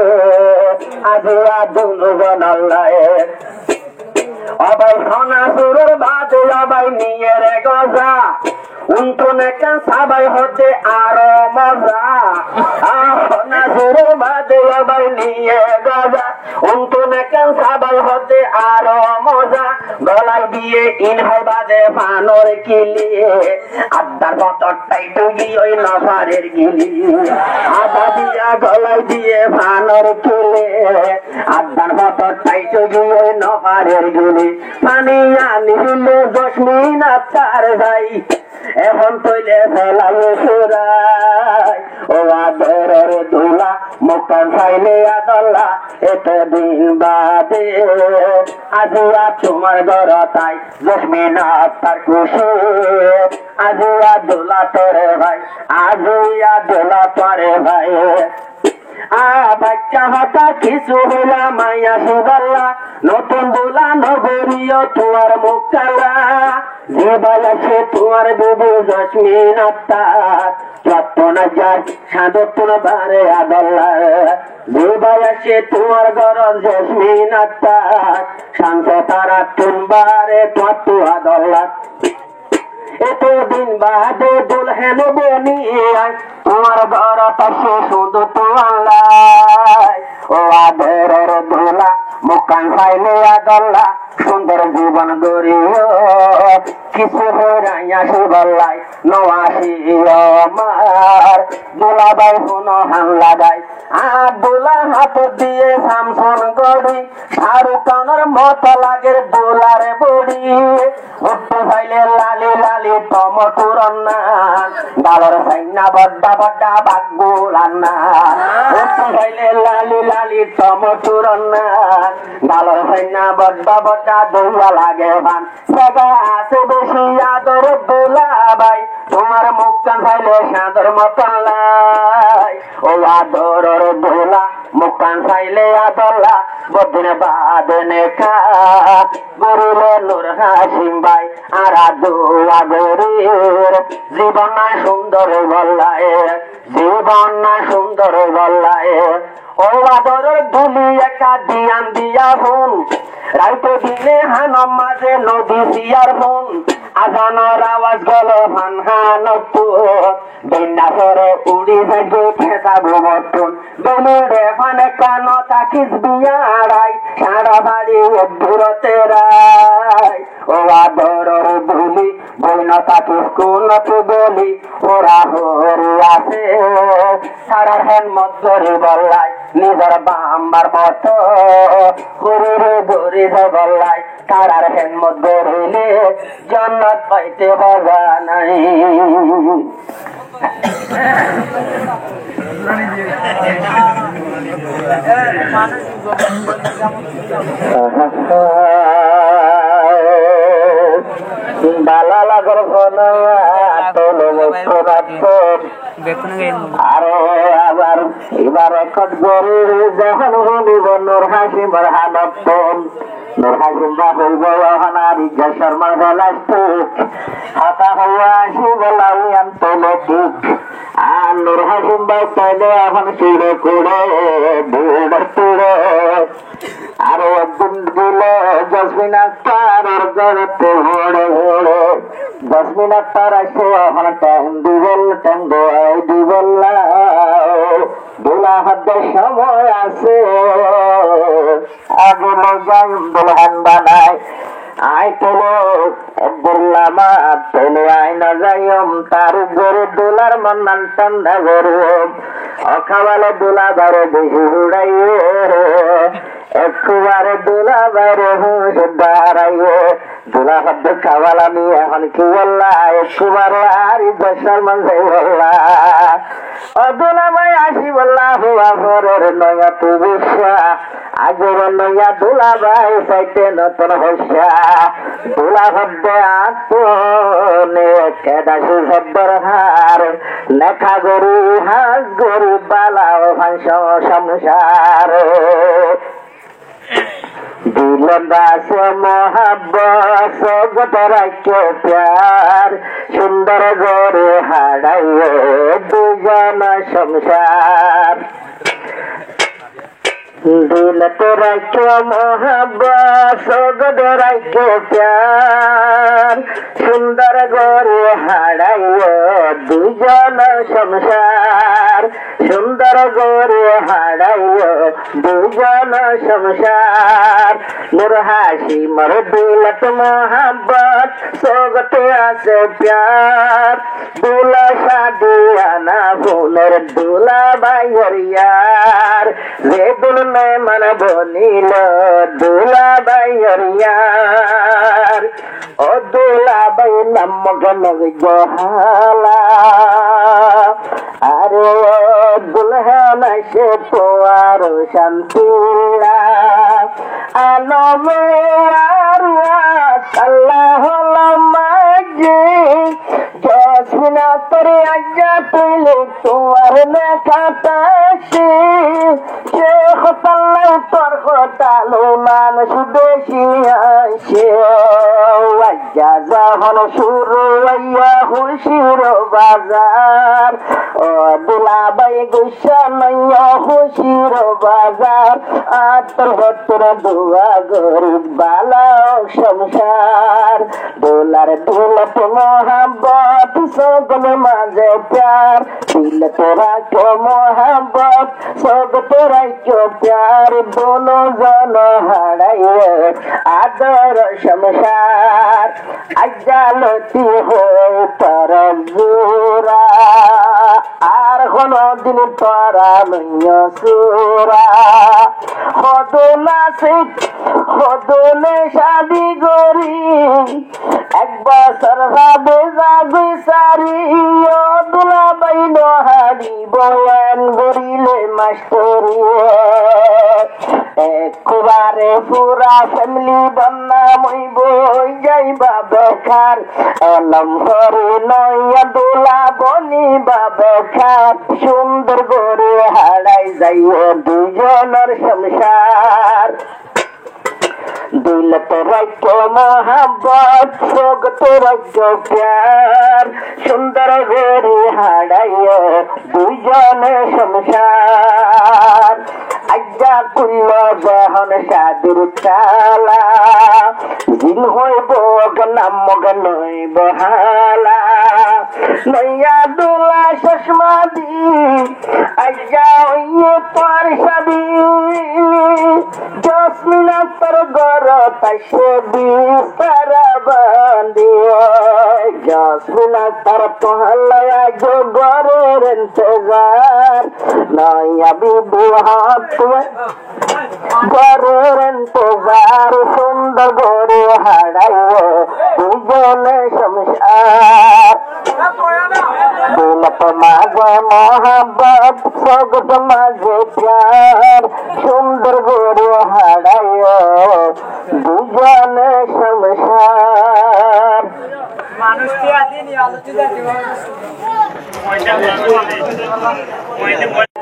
A: আজিয়া দুনু বনাল্লায় অবাই সোনা সুরের বাদে অবাই নিয়ে রে গজা উন্তনে কান সাবাই হতে আরো মজা সোনা সুরের বাদে অবাই নিয়ে গজা উন্তনে কান সাবাই হতে আরো মজা গলায় দিয়ে ইন হয় বাদে ফানোর কিলি আদার বতরটাই ডুগি ওই নফারের গিলি আদা দিয়া গলায় দিয়ে ফানোর কিলি আদার বতরটাই ডুগি ওই নফারের গিলি পানি আনিল 10 মিনিট তার ভাই এখন তৈলে ফেলাই সুরাই ও আদরের দোলা মুকান চাইলে আদল্লা এতদিন বাদে আজিয়া তোমার ঘর তাই 10 মিনিট তার খুশি আজিয়া দোলা তোরে ভাই আজিয়া দোলা তোরে ভাই বাচ্চা হতা কিছু হইলা মাইয়া সুদল্লা নতুন দোলা নগরীয় তোমার মুক্তালা জীবন সে তোমার বিবু 10 মিনিট তার যত্ন যায় সাধন বারে আদল্লা জীবন সে তোমার ঘর 10 মিনিট তার শান্ত তারা তুনবারে তত্ত্ব আদল্লা এতদিন বাদে দুলহেন বনি তোমার ঘর পাশে শুধু তোমার ও আদরের দোলা মুকান পাইলে আদল্লা সুন্দর জীবন গড়িও কিছু হইরাইয়া শিবল্লাই নওয়াসি আমার দোলাবাই হুন হান লাগাই আর দোলা হাত দিয়ে সামসন গড়ি শাহরুখ খানের মতো লাগে দোলারে বড়ি উঠতে পাইলে লালি লালি টমটুর নান ডালর সাইনা বড্ডা বড্ডা বাগুলার নান উঠতে পাইলে লালি লালি টমটুর নান ডালর সাইনা বড্ডা বড্ডা দৌড়া লাগে ভান জায়গা আছে বেশি আদর দোলাবাই তোমার মুখ কান পাইলে সাদর মতন লাই ও আদরের দোলা মুখ কান পাইলে আদল্লা বদিন বাদনে খা গরিলে নূর হাসিম ভাই আর দোয়া গরির জীবন না সুন্দর বল্লায় জীবন না সুন্দর বল্লায় ও আদরের দুলি একা দিয়ান দিয়া ফোন রাইতে দিনে হানম মাঝে নদী সিয়ার ফোন আজানোর আওয়াজ গেল হান হান বিন্না সরে উড়ি যাবে খেতা ভ্রমণ বেলুড়ে ফানে কান তাকিস বিয়ারাই সারা বাড়ি দূরতে রাই ও আদরের দুলি বইন তাকিস কোন তো বলি ওরা হরি আছে সারার হেন মধ্যরে বললাই নিজের বাম্বার মতো হরিরে গরিরে বললাই তারার হেন মধ্যে রইলে জান্নাত পাইতে বাবা নাই বালা লাগর আরো আবার এবার একট গরু যখন হলিব নূর হাসিমর হালত নূর হাসিম বা হইব হনারি শর্মা গলাস্তুক হাতা হওয়া আসিব লাউয়ান তলতিক আর নূর হাসিম বা তাইলে এখন চিড়ে কুড়ে বুড়ে তুড়ে আরো একদিন দিল জসমিন আক্তার গড়তে ভোড়ে ভোড়ে জসমিন আক্তার আসে এখন ট্যাং দিবল ট্যাং দোয়াই দিবল দোলা হাতের সময় আছে আগে যাই দুলহান বানায় আই তোলো দুল্লামা তোলো আই না যাইম তার গরু দোলার মান্নান ঠান্ডা গরু অখাবালে দোলা বারে বেশি উড়াইয়ে একবারে দোলা বারে হুঁশ দাঁড়াইয়ে দোলা শব্দ খাওয়াল আমি এখন কি বললা একবার আরি দশার মাঝে বললা অদোলা ভাই আসি বললা হুয়া ঘরের নয়া তু বিশ্বাস আগের নয়া দোলা ভাই চাইতে নতুন হস্যা দোলা শব্দ আত্মনে কেদাসি শব্দর হার নেখা গরু হাঁস গরু বালা ভাংস সংসার দিল দাস মহাব্বত গতরাক্য প্যার সুন্দর গরু হারাইয়ে দুজন সংসার দিল তো রাক্য মহাব্বত গতরাক্য প্যার সুন্দর গরু হারাইয়ে দুজন সংসার সুন্দর গরু হারাইয়ে দুজন সংসার নূর হাসিমর দিলত মোহাম্মত সোগতে আছে প্যার দুলা শাদিয়ানা ফুলের দুলা বাইয়ের ইয়ার যে দুল মেহমান বনিল দুলা বাইয়ের ইয়ার ও দুলা বাই নাম গনগ জহালা আরে দুলহান সে পোয়ার শান্তিলা আলমে আল্লাহ মাঝে জসমিনা তোরে আজ্ঞা পেলে তোমার লেখাটাছে শেখ তাল্লাই তোর হতালো মানুষ বেশি আসে আজ্ঞা যখন শুরু আইয়া খুশির বাজার ও দুলাবাই গুসা নইয়া খুশির বাজার আতর হতর দুয়া গরিব বালা সংসার দোলা আল্লাহর দিলত মোহাম্মত সকল মাঝে প্যার দিলত রাখো মোহাম্মত সকল রাখো প্যার দোনো জন হারাইয়ে আদর সংসার আজালতি হয়ে তর জোরা আর কোনদিন তোরা লইয়া সুরা হদলে শাদি গরি এক বছর ভাবে যাবি সারি দুলা বাইন হারি বয়ান গরিলে মাস্টরি একবারে পুরা ফ্যামিলি বন্যা মই বই যাইবা বেকার এলম করে নয়া দুলা বনিবা বেকার সুন্দর করে হারাই যাইও দুজনের সংসার দিলত রাখো মোহাম্মত সগত রাখো প্যার সুন্দর করে হারাইও দুজনে সংসার আজ্ঞা কুল্ল বহন সাদুর চালা দিন হইব নাম নইব হালা নইয়া দুলা চশমা দি আজ্ঞা হইয়ে তোর সাবি জসমিনা তোর গর তাইসে বিস্তারা বান্দিয়ে জসমিনা তোর পহলয়া গো গরের ইন্তজার নইয়া বিবি হাত গরের ইন্তজার সুন্দর গরে হারাইও দুজনে সংসার দিলত মাঝে মোহাম্মত সগত মাঝে প্যার সুন্দর গরে হারাইও দুজনে সংসার মানুষকে আদিনি আলোচিত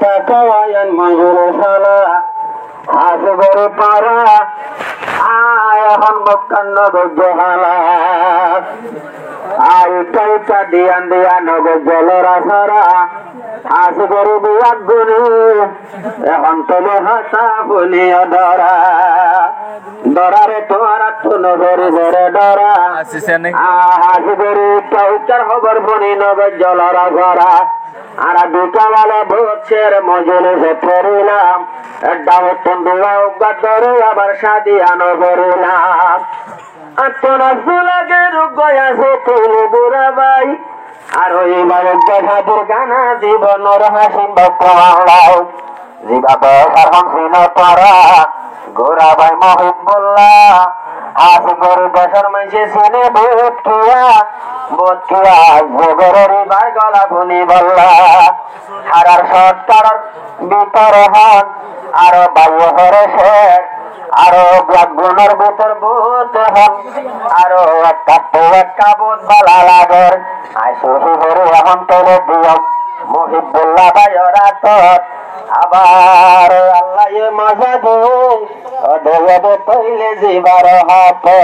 A: টাকাওয়ান মজুর সালা আসগর পারা আয় এখন বকান্ন গজ্জহালা আয় কাইটা দিয়ান দিয়ান গজ্জলরা সারা আসগর বিয়াক গুনি এখন তলে হাসা বলি দরা দরারে তোরা তুন ভরে ভরে ডরা আসগরি কাইটার খবর বনি নগজ্জলরা ঘরা আর বিকালে বছর মজলিসে ফেরিলাম দাওয়াত দুয়াও গাদরে আবার শাদিয়ানো করিলাম আতনা সুলাগের গয়াছে তুলে বুড়া ভাই আর ওই মায়ের সাধুর গানা জীবনের হাসি বকরাও জিবাবে সারহন সিন পারা গোরা ভাই মহিবুল্লাহ আজ গরু দেশের মাঝে সিনে বোধ কিয়া জগরের ভাই গলা গুনি বল্লা হারার সৎকার ভিতর হন আরো বায়ু হরে শেষ আরো গুণের ভিতর বোধ হন আরো একটা বোধ বলা লাগর আইসুহি হরে এখন তোরে দিয়ম মহিবুল্লাহ ভাই রাত আবার আল্লাহ মজা দিয়ে তৈলে জীবার হাতে